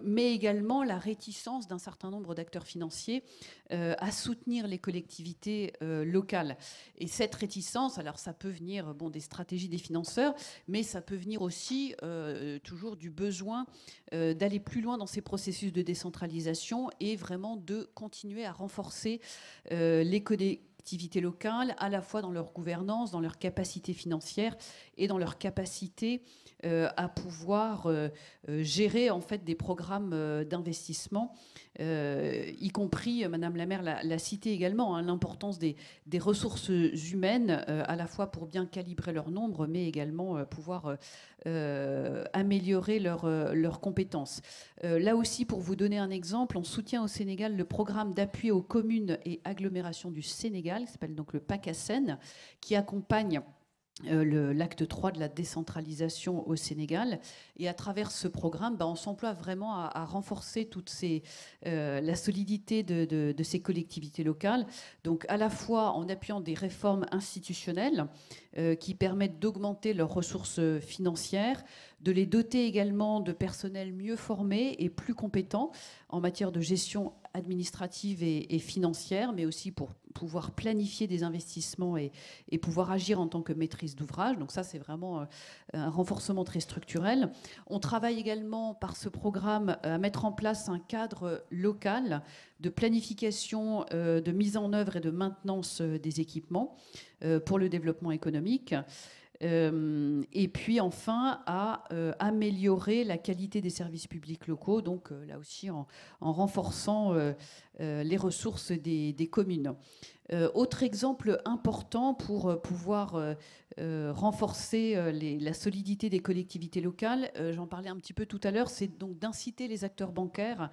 mais également la réticence d'un certain nombre d'acteurs financiers à soutenir les collectivités locales. Et cette réticence, alors ça peut venir des stratégies des financeurs, mais ça peut venir aussi toujours du besoin d'aller plus loin dans ces processus de décentralisation et vraiment de continuer à renforcer les collectivités locales, à la fois dans leur gouvernance, dans leur capacité financière et dans leur capacité à pouvoir gérer en fait des programmes d'investissement, y compris, Madame la maire l'a cité également, l'importance des ressources humaines, à la fois pour bien calibrer leur nombre, mais également pouvoir améliorer leurs compétences. Là aussi, pour vous donner un exemple, on soutient au Sénégal le programme d'appui aux communes et agglomérations du Sénégal, qui s'appelle donc le PACASEN, qui accompagne l'acte 3 de la décentralisation au Sénégal. Et à travers ce programme, on s'emploie vraiment à renforcer la solidité de ces collectivités locales, donc à la fois en appuyant des réformes institutionnelles qui permettent d'augmenter leurs ressources financières, de les doter également de personnel mieux formé et plus compétent en matière de gestion administrative et financière, mais aussi pour pouvoir planifier des investissements et pouvoir agir en tant que maîtrise d'ouvrage. Donc ça, c'est vraiment un renforcement très structurel. On travaille également par ce programme à mettre en place un cadre local de planification, de mise en œuvre et de maintenance des équipements pour le développement économique. Et puis enfin à améliorer la qualité des services publics locaux, donc là aussi en renforçant les ressources des communes. Autre exemple important pour pouvoir renforcer la solidité des collectivités locales, j'en parlais un petit peu tout à l'heure, c'est donc d'inciter les acteurs bancaires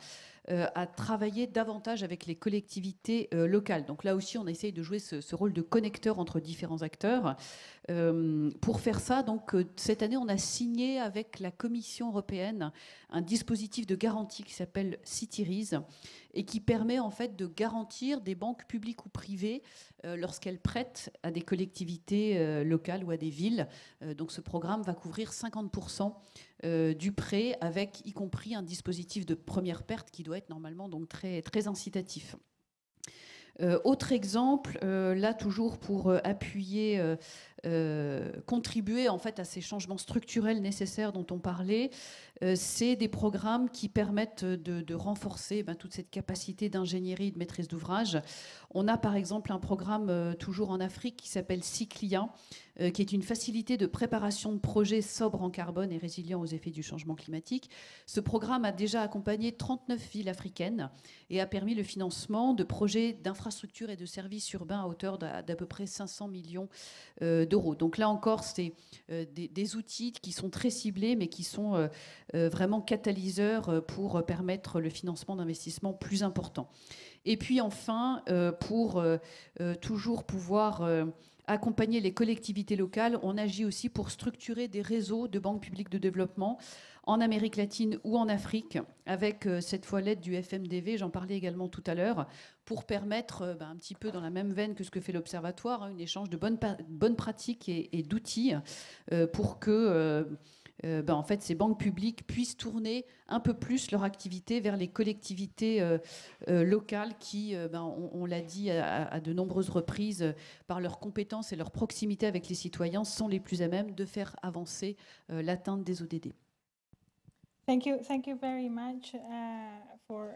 à travailler davantage avec les collectivités locales. Donc là aussi, on essaye de jouer ce rôle de connecteur entre différents acteurs. Pour faire ça, donc, cette année, on a signé avec la Commission européenne un dispositif de garantie qui s'appelle Citirise et qui permet en fait de garantir des banques publiques ou privées lorsqu'elles prêtent à des collectivités locales ou à des villes. Donc ce programme va couvrir 50% du prêt, avec y compris un dispositif de première perte qui doit être normalement donc très, très incitatif. Autre exemple, là toujours pour appuyer contribuer en fait à ces changements structurels nécessaires dont on parlait. C'est des programmes qui permettent de renforcer toute cette capacité d'ingénierie et de maîtrise d'ouvrage. On a par exemple un programme toujours en Afrique qui s'appelle Cyclia, qui est une facilité de préparation de projets sobres en carbone et résilients aux effets du changement climatique. Ce programme a déjà accompagné 39 villes africaines et a permis le financement de projets d'infrastructures et de services urbains à hauteur d'à peu près 500 millions d'euros. Donc là encore, c'est des outils qui sont très ciblés, mais qui sont vraiment catalyseurs pour permettre le financement d'investissements plus importants. Et puis enfin, pour toujours pouvoir accompagner les collectivités locales, on agit aussi pour structurer des réseaux de banques publiques de développement en Amérique latine ou en Afrique, avec cette fois l'aide du FMDV, j'en parlais également tout à l'heure, pour permettre, un petit peu dans la même veine que ce que fait l'Observatoire, un échange de bonnes pratiques et d'outils pour que en fait, ces banques publiques puissent tourner un peu plus leur activité vers les collectivités locales qui, on l'a dit à de nombreuses reprises, par leurs compétences et leur proximité avec les citoyens, sont les plus à même de faire avancer l'atteinte des ODD. Thank you very much for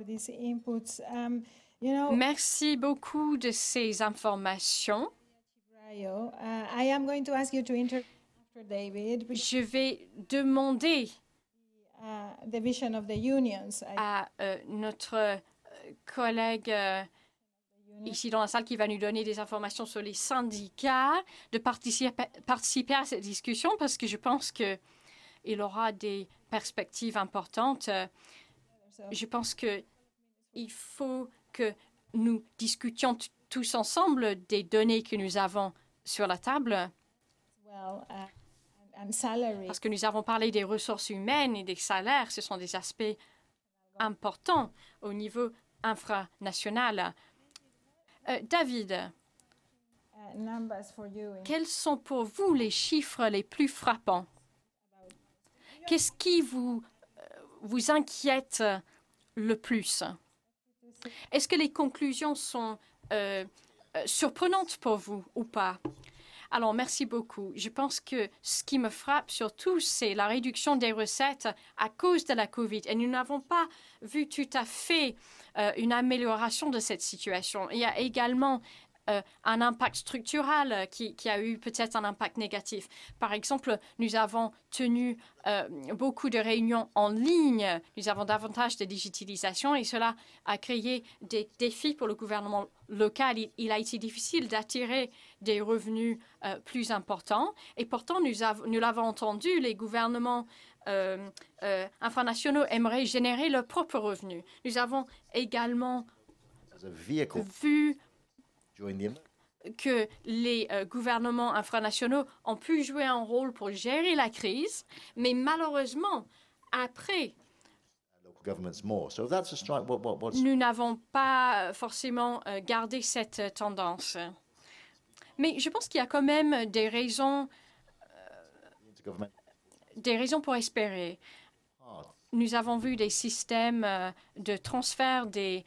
these inputs. Merci beaucoup de ces informations. I am going to ask you to interview after David. Je vais demander The vision of the unions. à notre collègue ici dans la salle qui va nous donner des informations sur les syndicats de participer à cette discussion parce que je pense qu'il aura des perspectives importantes. Je pense qu'il faut que nous discutions tous ensemble des données que nous avons sur la table. Parce que nous avons parlé des ressources humaines et des salaires. Ce sont des aspects importants au niveau infranational. David, quels sont pour vous les chiffres les plus frappants? Qu'est-ce qui vous inquiète le plus? Est-ce que les conclusions sont surprenantes pour vous ou pas? Alors, merci beaucoup. Je pense que ce qui me frappe surtout, c'est la réduction des recettes à cause de la COVID. Et nous n'avons pas vu tout à fait une amélioration de cette situation. Il y a également un impact structural qui a eu peut-être un impact négatif. Par exemple, nous avons tenu beaucoup de réunions en ligne. Nous avons davantage de digitalisation et cela a créé des défis pour le gouvernement local. Il a été difficile d'attirer des revenus plus importants. Et pourtant, nous l'avons entendu, les gouvernements infranationaux aimeraient générer leurs propres revenus. Nous avons également vu que les gouvernements infranationaux ont pu jouer un rôle pour gérer la crise, mais malheureusement, après, nous n'avons pas forcément gardé cette tendance. Mais je pense qu'il y a quand même des raisons pour espérer. Nous avons vu des systèmes de transfert des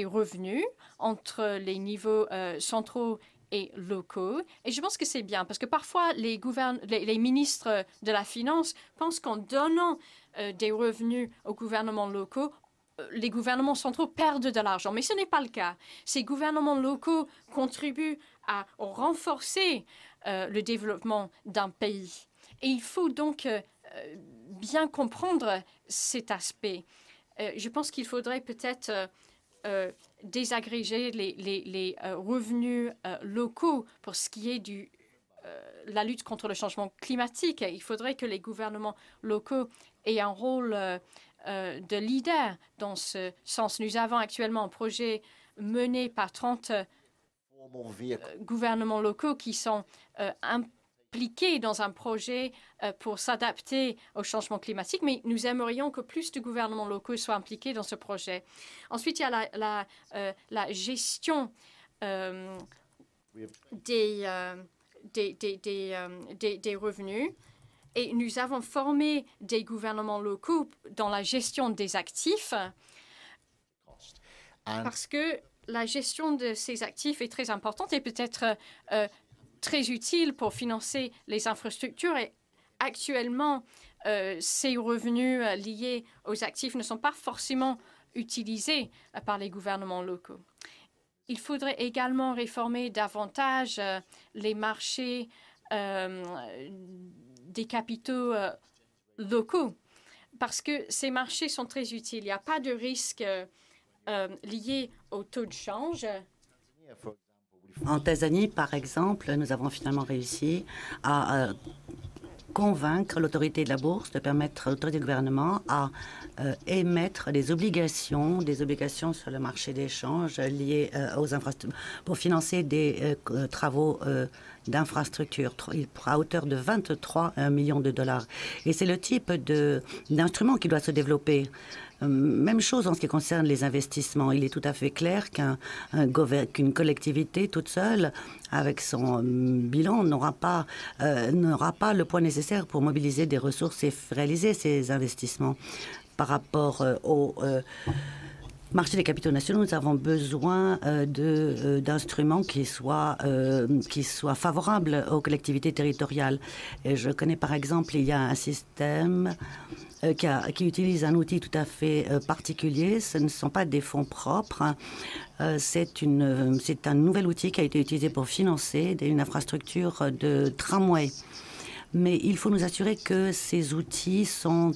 revenus entre les niveaux centraux et locaux. Et je pense que c'est bien parce que parfois, les ministres de la Finance pensent qu'en donnant des revenus aux gouvernements locaux, les gouvernements centraux perdent de l'argent. Mais ce n'est pas le cas. Ces gouvernements locaux contribuent à renforcer le développement d'un pays. Et il faut donc bien comprendre cet aspect. Je pense qu'il faudrait peut-être désagréger les revenus locaux pour ce qui est de la lutte contre le changement climatique. Il faudrait que les gouvernements locaux aient un rôle de leader dans ce sens. Nous avons actuellement un projet mené par 30 gouvernements locaux qui sont impliqués dans un projet pour s'adapter au changement climatique, mais nous aimerions que plus de gouvernements locaux soient impliqués dans ce projet. Ensuite, il y a la gestion des revenus. Et nous avons formé des gouvernements locaux dans la gestion des actifs parce que la gestion de ces actifs est très importante et peut être très utile pour financer les infrastructures et actuellement, ces revenus liés aux actifs ne sont pas forcément utilisés par les gouvernements locaux. Il faudrait également réformer davantage les marchés des capitaux locaux parce que ces marchés sont très utiles. Il n'y a pas de risque lié au taux de change. En Tanzanie, par exemple, nous avons finalement réussi à convaincre l'autorité de la bourse de permettre à l'autorité du gouvernement à émettre des obligations sur le marché d'échange liées aux infrastructures pour financer des travaux d'infrastructures à hauteur de 23 millions de dollars. Et c'est le type d'instrument qui doit se développer. Même chose en ce qui concerne les investissements. Il est tout à fait clair qu'une collectivité toute seule, avec son bilan, n'aura pas le poids nécessaire pour mobiliser des ressources et réaliser ces investissements. Par rapport au marché des capitaux nationaux, nous avons besoin d'instruments qui soient favorables aux collectivités territoriales. Et je connais par exemple, il y a un système qui utilise un outil tout à fait particulier. Ce ne sont pas des fonds propres. C'est un nouvel outil qui a été utilisé pour financer une infrastructure de tramway. Mais il faut nous assurer que ces outils sont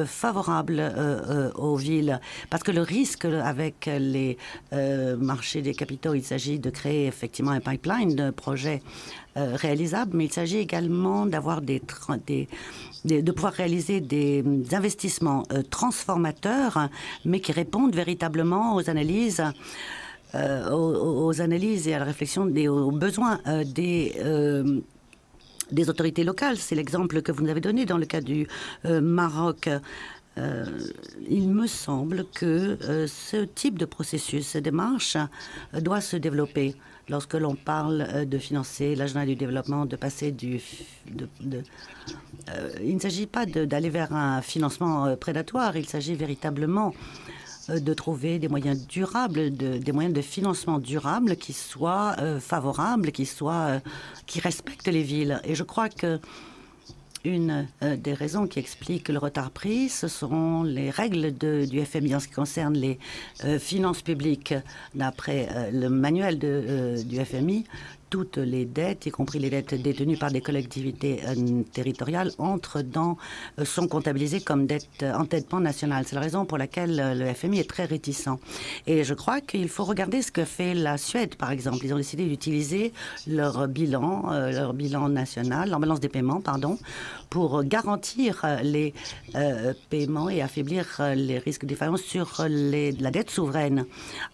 favorables aux villes. Parce que le risque avec les marchés des capitaux, il s'agit de créer effectivement un pipeline de projets réalisables, mais il s'agit également d'avoir de pouvoir réaliser des investissements transformateurs, mais qui répondent véritablement aux analyses et à la réflexion aux besoins des autorités locales. C'est l'exemple que vous nous avez donné dans le cas du Maroc. Il me semble que ce type de processus, cette démarche, doit se développer. Lorsque l'on parle de financer l'agenda du développement, de passer il ne s'agit pas d'aller vers un financement prédatoire, il s'agit véritablement de trouver des moyens durables, des moyens de financement durables qui soient favorables, qui respectent les villes. Et je crois que une des raisons qui expliquent le retard pris, ce sont les règles du FMI en ce qui concerne les finances publiques. D'après le manuel du FMI, toutes les dettes, y compris les dettes détenues par des collectivités territoriales, sont comptabilisées comme dettes endettement national. C'est la raison pour laquelle le FMI est très réticent. Et je crois qu'il faut regarder ce que fait la Suède, par exemple. Ils ont décidé d'utiliser leur bilan national, leur balance des paiements, pardon, pour garantir les paiements et affaiblir les risques de défaillance sur la dette souveraine.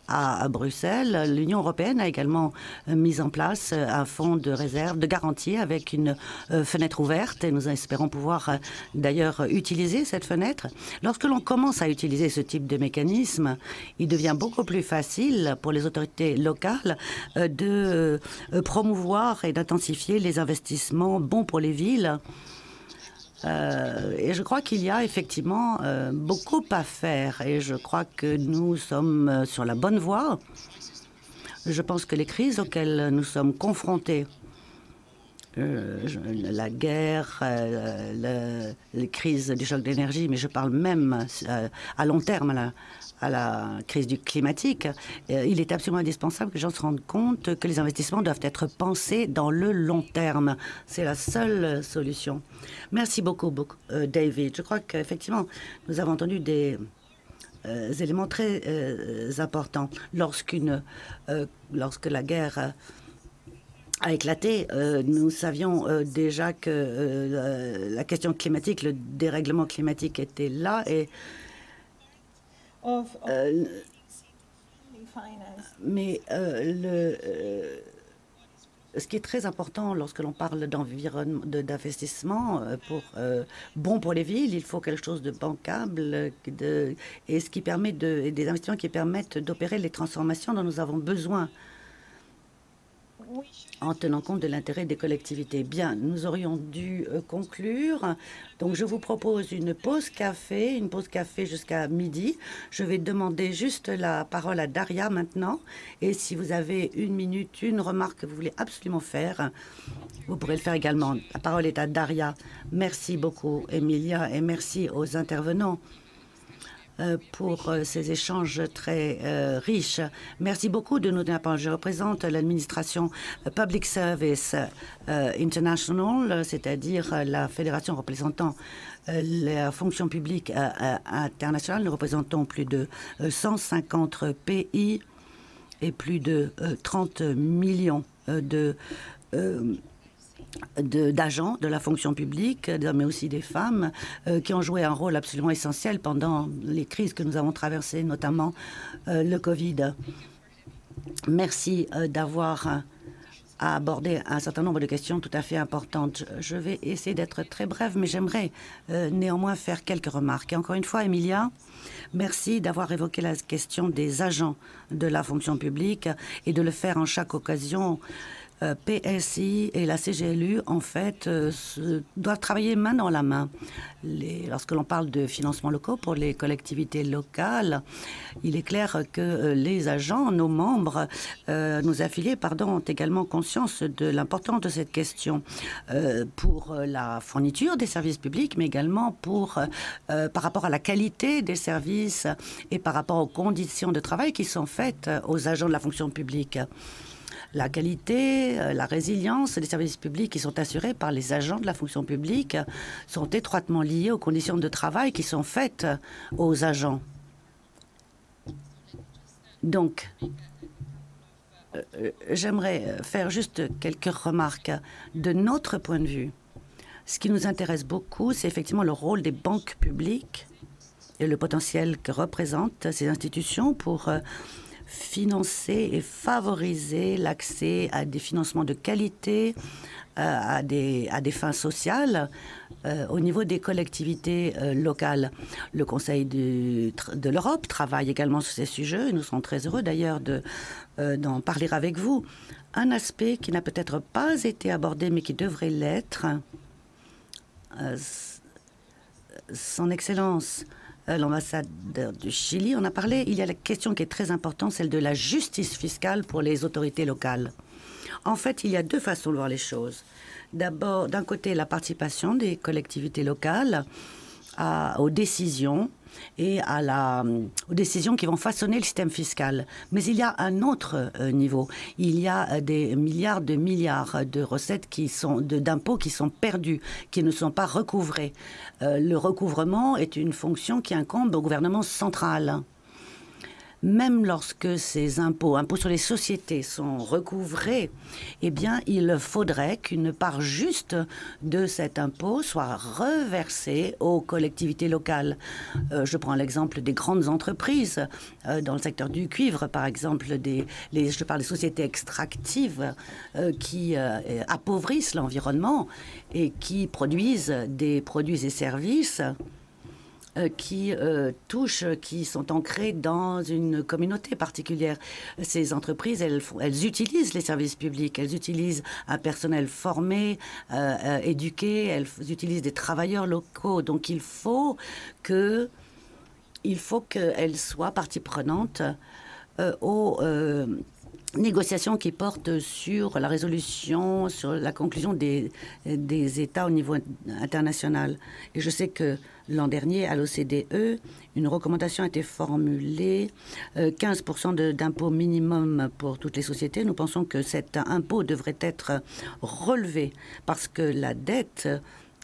À Bruxelles, l'Union européenne a également mis en place un fonds de réserve, de garantie avec une fenêtre ouverte et nous espérons pouvoir d'ailleurs utiliser cette fenêtre. Lorsque l'on commence à utiliser ce type de mécanisme, il devient beaucoup plus facile pour les autorités locales de promouvoir et d'intensifier les investissements bons pour les villes. Et je crois qu'il y a effectivement beaucoup à faire et je crois que nous sommes sur la bonne voie. Je pense que les crises auxquelles nous sommes confrontés, la guerre, les crises du choc d'énergie, mais je parle même à long terme à la crise climatique, il est absolument indispensable que les gens se rendent compte que les investissements doivent être pensés dans le long terme. C'est la seule solution. Merci beaucoup, David. Je crois qu'effectivement, nous avons entendu des éléments très importants. Lorsque la guerre a éclaté, nous savions déjà que la question climatique, le dérèglement climatique était là et mais ce qui est très important lorsque l'on parle d'investissement bon pour les villes, il faut quelque chose de bancable et ce qui permet des investissements qui permettent d'opérer les transformations dont nous avons besoin. en tenant compte de l'intérêt des collectivités. Bien, nous aurions dû conclure. Donc, je vous propose une pause café jusqu'à midi. Je vais demander juste la parole à Daria maintenant. Et si vous avez une minute, une remarque que vous voulez absolument faire, vous pourrez le faire également. La parole est à Daria. Merci beaucoup, Emilia, et merci aux intervenants pour ces échanges très riches. Merci beaucoup de nous donner la parole. Je représente l'administration Public Service International, c'est-à-dire la fédération représentant la fonction publique internationale. Nous représentons plus de 150 pays et plus de 30 millions d'agents de la fonction publique, mais aussi des femmes qui ont joué un rôle absolument essentiel pendant les crises que nous avons traversées, notamment le Covid. Merci d'avoir abordé un certain nombre de questions tout à fait importantes. Je vais essayer d'être très brève, mais j'aimerais néanmoins faire quelques remarques. Et encore une fois, Emilia, merci d'avoir évoqué la question des agents de la fonction publique et de le faire en chaque occasion. PSI et la CGLU, en fait, doivent travailler main dans la main. Lorsque l'on parle de financements locaux pour les collectivités locales, il est clair que les agents, nos membres, nos affiliés, ont également conscience de l'importance de cette question pour la fourniture des services publics, mais également par rapport à la qualité des services et par rapport aux conditions de travail qui sont faites aux agents de la fonction publique. La qualité, la résilience des services publics qui sont assurés par les agents de la fonction publique sont étroitement liés aux conditions de travail qui sont faites aux agents. Donc, j'aimerais faire juste quelques remarques. De notre point de vue, ce qui nous intéresse beaucoup, c'est effectivement le rôle des banques publiques et le potentiel que représentent ces institutions pour financer et favoriser l'accès à des financements de qualité, à des fins sociales au niveau des collectivités locales. Le Conseil de l'Europe travaille également sur ces sujets et nous serons très heureux d'ailleurs d'en parler avec vous. Un aspect qui n'a peut-être pas été abordé mais qui devrait l'être, Son Excellence l'ambassadeur du Chili en a parlé. Il y a la question qui est très importante, celle de la justice fiscale pour les autorités locales. En fait, il y a deux façons de voir les choses. D'abord, d'un côté, la participation des collectivités locales aux décisions et aux décisions qui vont façonner le système fiscal. Mais il y a un autre niveau. Il y a des milliards de recettes d'impôts qui sont perdus, qui ne sont pas recouvrés. Le recouvrement est une fonction qui incombe au gouvernement central. Même lorsque ces impôts sur les sociétés sont recouvrés, eh bien, il faudrait qu'une part juste de cet impôt soit reversée aux collectivités locales. Je prends l'exemple des grandes entreprises dans le secteur du cuivre, par exemple, je parle des sociétés extractives qui appauvrissent l'environnement et qui produisent des produits et services qui sont ancrés dans une communauté particulière. Ces entreprises, elles utilisent les services publics, elles utilisent un personnel formé, éduqué, elles utilisent des travailleurs locaux. Donc il faut qu'elles soient partie prenante aux négociations qui portent sur la résolution, sur la conclusion des États au niveau international. Et je sais que l'an dernier, à l'OCDE, une recommandation a été formulée, 15% d'impôt minimum pour toutes les sociétés. Nous pensons que cet impôt devrait être relevé parce que la dette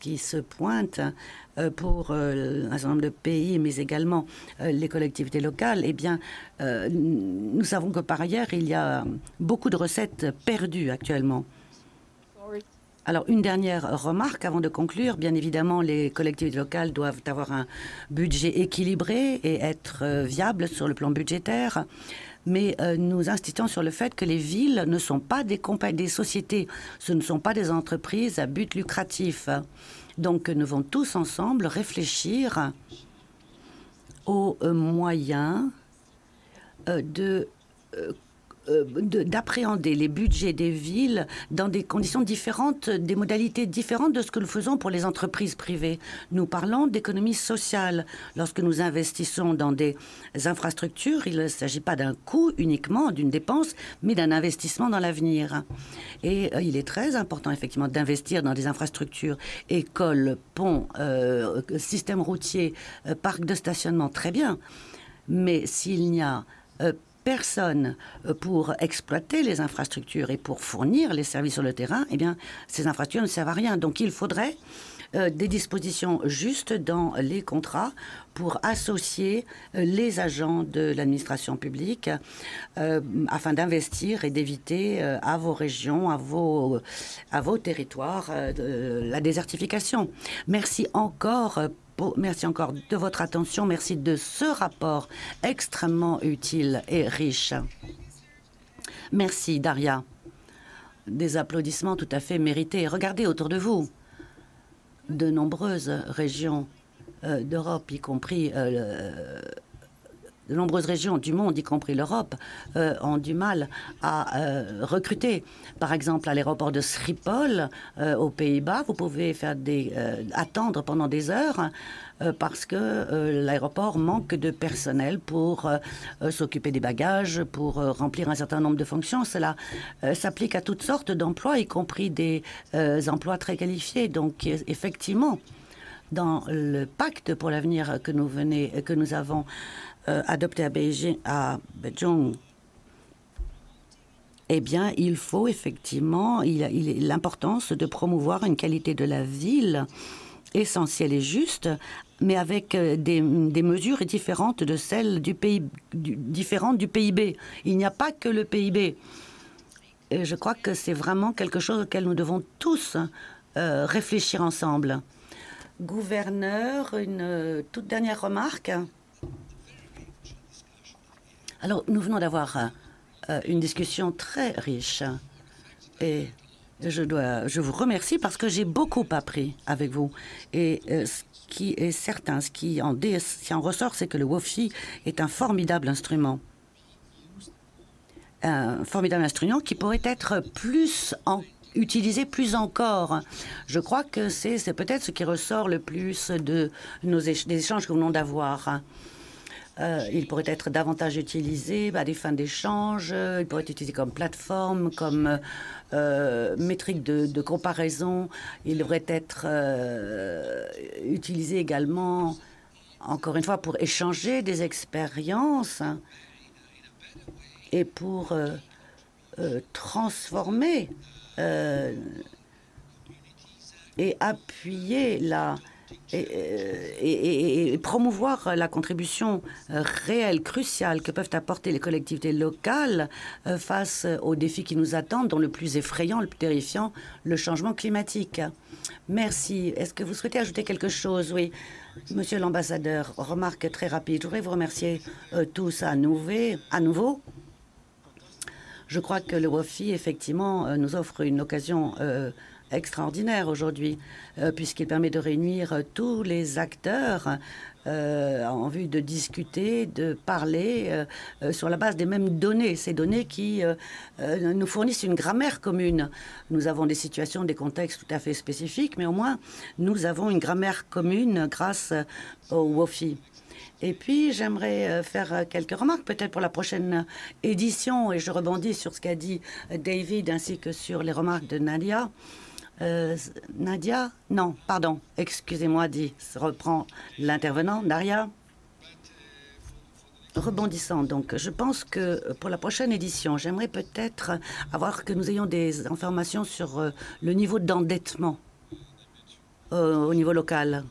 qui se pointe pour un certain nombre de pays, mais également les collectivités locales, eh bien, nous savons que par ailleurs, il y a beaucoup de recettes perdues actuellement. Alors, une dernière remarque avant de conclure. Bien évidemment, les collectivités locales doivent avoir un budget équilibré et être viables sur le plan budgétaire. Mais nous insistons sur le fait que les villes ne sont pas des sociétés, ce ne sont pas des entreprises à but lucratif. Donc, nous devons tous ensemble réfléchir aux moyens de d'appréhender les budgets des villes dans des conditions différentes, des modalités différentes de ce que nous faisons pour les entreprises privées. Nous parlons d'économie sociale. Lorsque nous investissons dans des infrastructures, il ne s'agit pas d'un coût uniquement, d'une dépense, mais d'un investissement dans l'avenir. Et il est très important, effectivement, d'investir dans des infrastructures, écoles, ponts, systèmes routiers, parcs de stationnement, très bien. Mais s'il n'y a personne pour exploiter les infrastructures et pour fournir les services sur le terrain, eh bien, ces infrastructures ne servent à rien. Donc, il faudrait des dispositions justes dans les contrats pour associer les agents de l'administration publique afin d'investir et d'éviter à vos régions, à vos territoires, la désertification. Merci encore de votre attention. Merci de ce rapport extrêmement utile et riche. Merci, Daria. Des applaudissements tout à fait mérités. Regardez autour de vous. De nombreuses régions d'Europe, y compris de nombreuses régions du monde, y compris l'Europe, ont du mal à recruter. Par exemple, à l'aéroport de Schiphol, aux Pays-Bas, vous pouvez attendre pendant des heures parce que l'aéroport manque de personnel pour s'occuper des bagages, pour remplir un certain nombre de fonctions. Cela s'applique à toutes sortes d'emplois, y compris des emplois très qualifiés. Donc, effectivement, dans le pacte pour l'avenir que nous avons adopté à Beijing, eh bien, il faut effectivement, l'importance de promouvoir une qualité de la ville essentielle et juste, mais avec des mesures différentes de celles du PIB. Il n'y a pas que le PIB. Et je crois que c'est vraiment quelque chose auquel nous devons tous réfléchir ensemble. Gouverneur, une toute dernière remarque. Alors, nous venons d'avoir une discussion très riche et je vous remercie parce que j'ai beaucoup appris avec vous. Et ce qui est certain, ce qui en ressort, c'est que le WOFI est un formidable instrument. Un formidable instrument qui pourrait être utilisé plus encore. Je crois que c'est peut-être ce qui ressort le plus des échanges que nous venons d'avoir. Il pourrait être davantage utilisé à des fins d'échange, il pourrait être utilisé comme plateforme, comme métrique de comparaison. Il devrait être utilisé également, encore une fois, pour échanger des expériences et pour transformer et appuyer et promouvoir la contribution réelle, cruciale que peuvent apporter les collectivités locales face aux défis qui nous attendent, dont le plus effrayant, le plus terrifiant, le changement climatique. Merci. Est-ce que vous souhaitez ajouter quelque chose? Oui. Monsieur l'ambassadeur, remarque très rapide. Je voudrais vous remercier tous à nouveau. Je crois que le WOFI, effectivement, nous offre une occasion extraordinaire aujourd'hui, puisqu'il permet de réunir tous les acteurs en vue de discuter, de parler sur la base des mêmes données, ces données qui nous fournissent une grammaire commune. Nous avons des situations, des contextes tout à fait spécifiques, mais au moins nous avons une grammaire commune grâce au WOFI. Et puis, j'aimerais faire quelques remarques, peut-être pour la prochaine édition, et je rebondis sur ce qu'a dit David ainsi que sur les remarques de Nadia. Nadia? Non, pardon, excusez-moi, reprend l'intervenant. Daria? Rebondissant, donc, je pense que pour la prochaine édition, j'aimerais peut-être que nous ayons des informations sur le niveau d'endettement au niveau local.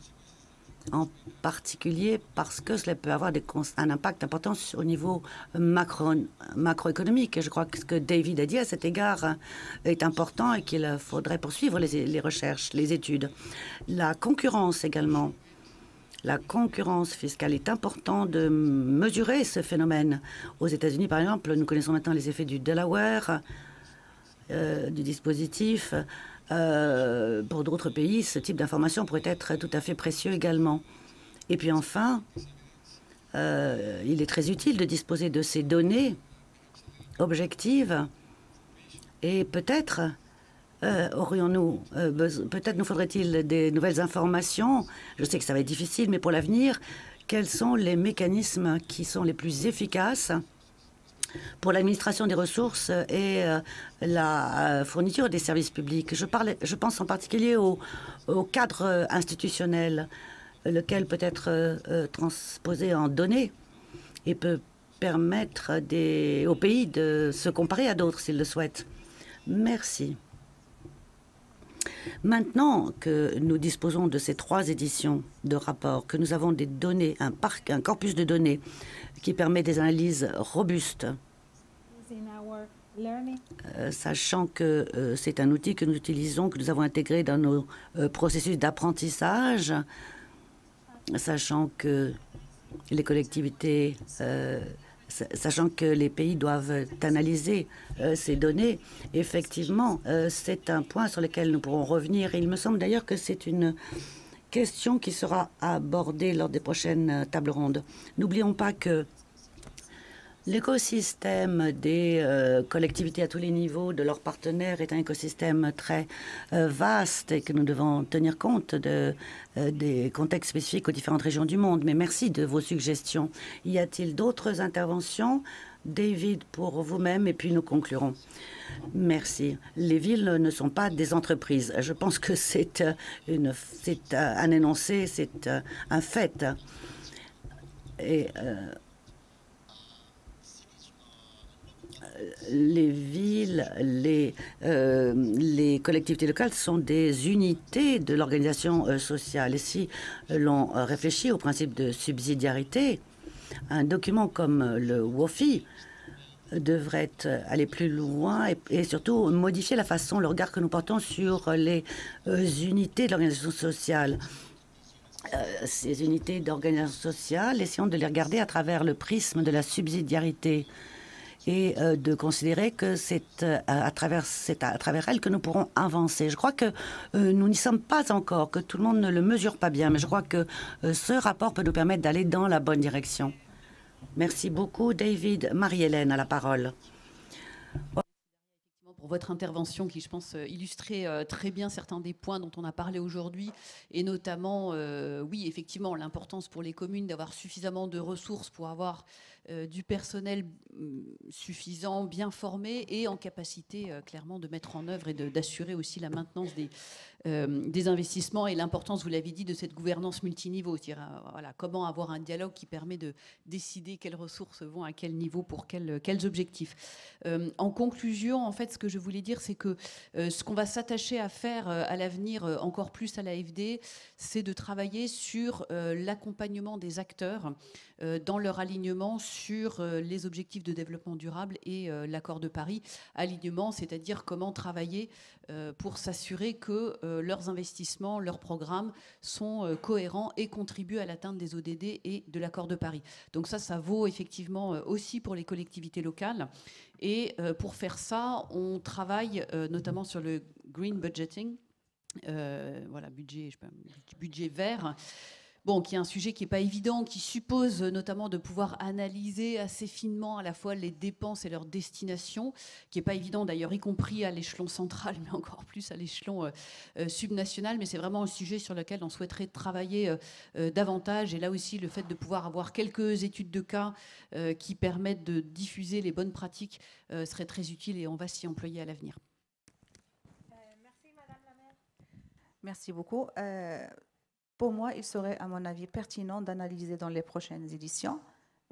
En particulier parce que cela peut avoir un impact important au niveau macroéconomique. Je crois que ce que David a dit à cet égard est important et qu'il faudrait poursuivre les recherches, les études. La concurrence également. La concurrence fiscale est important de mesurer ce phénomène. Aux États-Unis, par exemple, nous connaissons maintenant les effets du Delaware, du dispositif. Pour d'autres pays, ce type d'information pourrait être tout à fait précieux également. Et puis enfin, il est très utile de disposer de ces données objective et peut-être peut-être nous faudrait-il des nouvelles informations. Je sais que ça va être difficile, mais pour l'avenir, quels sont les mécanismes qui sont les plus efficaces pour l'administration des ressources et la fourniture des services publics? Je pense en particulier au cadre institutionnel, lequel peut être transposé en données et peut permettre aux pays de se comparer à d'autres s'ils le souhaitent. Merci. Maintenant que nous disposons de ces 3 éditions de rapports, que nous avons des données, un corpus de données qui permet des analyses robustes, sachant que c'est un outil que nous utilisons, que nous avons intégré dans nos processus d'apprentissage, sachant que les collectivités, sachant que les pays doivent analyser ces données, effectivement, c'est un point sur lequel nous pourrons revenir. Et il me semble d'ailleurs que c'est une question qui sera abordée lors des prochaines tables rondes. N'oublions pas que l'écosystème des collectivités à tous les niveaux, de leurs partenaires, est un écosystème très vaste et que nous devons tenir compte des contextes spécifiques aux différentes régions du monde. Mais merci de vos suggestions. Y a-t-il d'autres interventions? David, pour vous-même, et puis nous conclurons. Merci. Les villes ne sont pas des entreprises. Je pense que c'est un énoncé, c'est un fait. Et les villes, les collectivités locales sont des unités de l'organisation sociale. Et si l'on réfléchit au principe de subsidiarité, un document comme le WOFI devrait aller plus loin et surtout modifier la façon, le regard que nous portons sur les unités de l'organisation sociale. Ces unités d'organisation sociale, essayons de les regarder à travers le prisme de la subsidiarité et de considérer que c'est à travers elles que nous pourrons avancer. Je crois que nous n'y sommes pas encore, que tout le monde ne le mesure pas bien, mais je crois que ce rapport peut nous permettre d'aller dans la bonne direction. Merci beaucoup, David. Marie-Hélène a la parole. Pour votre intervention qui, je pense, illustrait très bien certains des points dont on a parlé aujourd'hui, et notamment, oui, effectivement, l'importance pour les communes d'avoir suffisamment de ressources pour avoir du personnel suffisant, bien formé et en capacité, clairement, de mettre en œuvre et d'assurer aussi la maintenance des investissements et l'importance, vous l'avez dit, de cette gouvernance multiniveau. C'est-à-dire, voilà, comment avoir un dialogue qui permet de décider quelles ressources vont à quel niveau pour quels objectifs. En conclusion, en fait, ce que je voulais dire, c'est que ce qu'on va s'attacher à faire à l'avenir, encore plus à l'AFD, c'est de travailler sur l'accompagnement des acteurs dans leur alignement sur les objectifs de développement durable et l'accord de Paris. Alignement, c'est-à-dire comment travailler pour s'assurer que leurs investissements, leurs programmes sont cohérents et contribuent à l'atteinte des ODD et de l'accord de Paris. Donc ça vaut effectivement aussi pour les collectivités locales. Et pour faire ça, on travaille notamment sur le green budgeting, voilà, budget vert. Bon, qui est un sujet qui n'est pas évident, qui suppose notamment de pouvoir analyser assez finement à la fois les dépenses et leur destination, qui n'est pas évident d'ailleurs, y compris à l'échelon central, mais encore plus à l'échelon subnational. Mais c'est vraiment un sujet sur lequel on souhaiterait travailler davantage. Et là aussi, le fait de pouvoir avoir quelques études de cas qui permettent de diffuser les bonnes pratiques serait très utile et on va s'y employer à l'avenir. Merci, Madame la maire. Merci beaucoup. Pour moi, il serait, à mon avis, pertinent d'analyser dans les prochaines éditions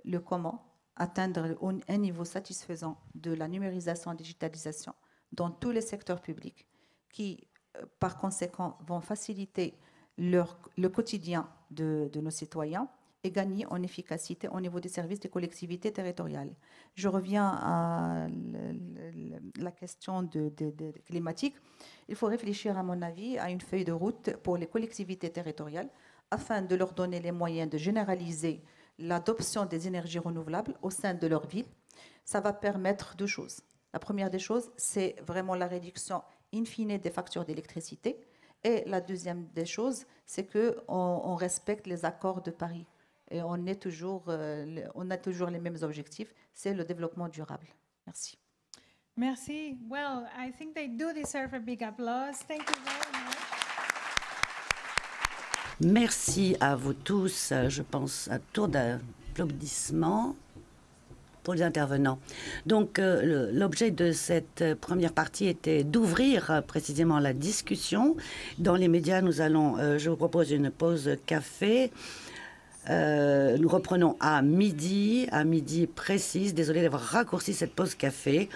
le comment atteindre un niveau satisfaisant de la numérisation et digitalisation dans tous les secteurs publics qui, par conséquent, vont faciliter le quotidien de nos citoyens et gagner en efficacité au niveau des services des collectivités territoriales. Je reviens à la question climatique. Il faut réfléchir, à mon avis, à une feuille de route pour les collectivités territoriales afin de leur donner les moyens de généraliser l'adoption des énergies renouvelables au sein de leur ville. Ça va permettre 2 choses. La première des choses, c'est vraiment la réduction in fine des factures d'électricité. Et la deuxième des choses, c'est qu'on respecte les accords de Paris. Et on a toujours les mêmes objectifs, c'est le développement durable. Merci. Merci. Merci. Well, I think they do deserve a big applause. Thank you very much. Merci à vous tous. Je pense à tour d'applaudissements pour les intervenants. Donc, l'objet de cette première partie était d'ouvrir précisément la discussion. Dans les médias, je vous propose une pause café. Nous reprenons à midi précise. Désolée d'avoir raccourci cette pause café.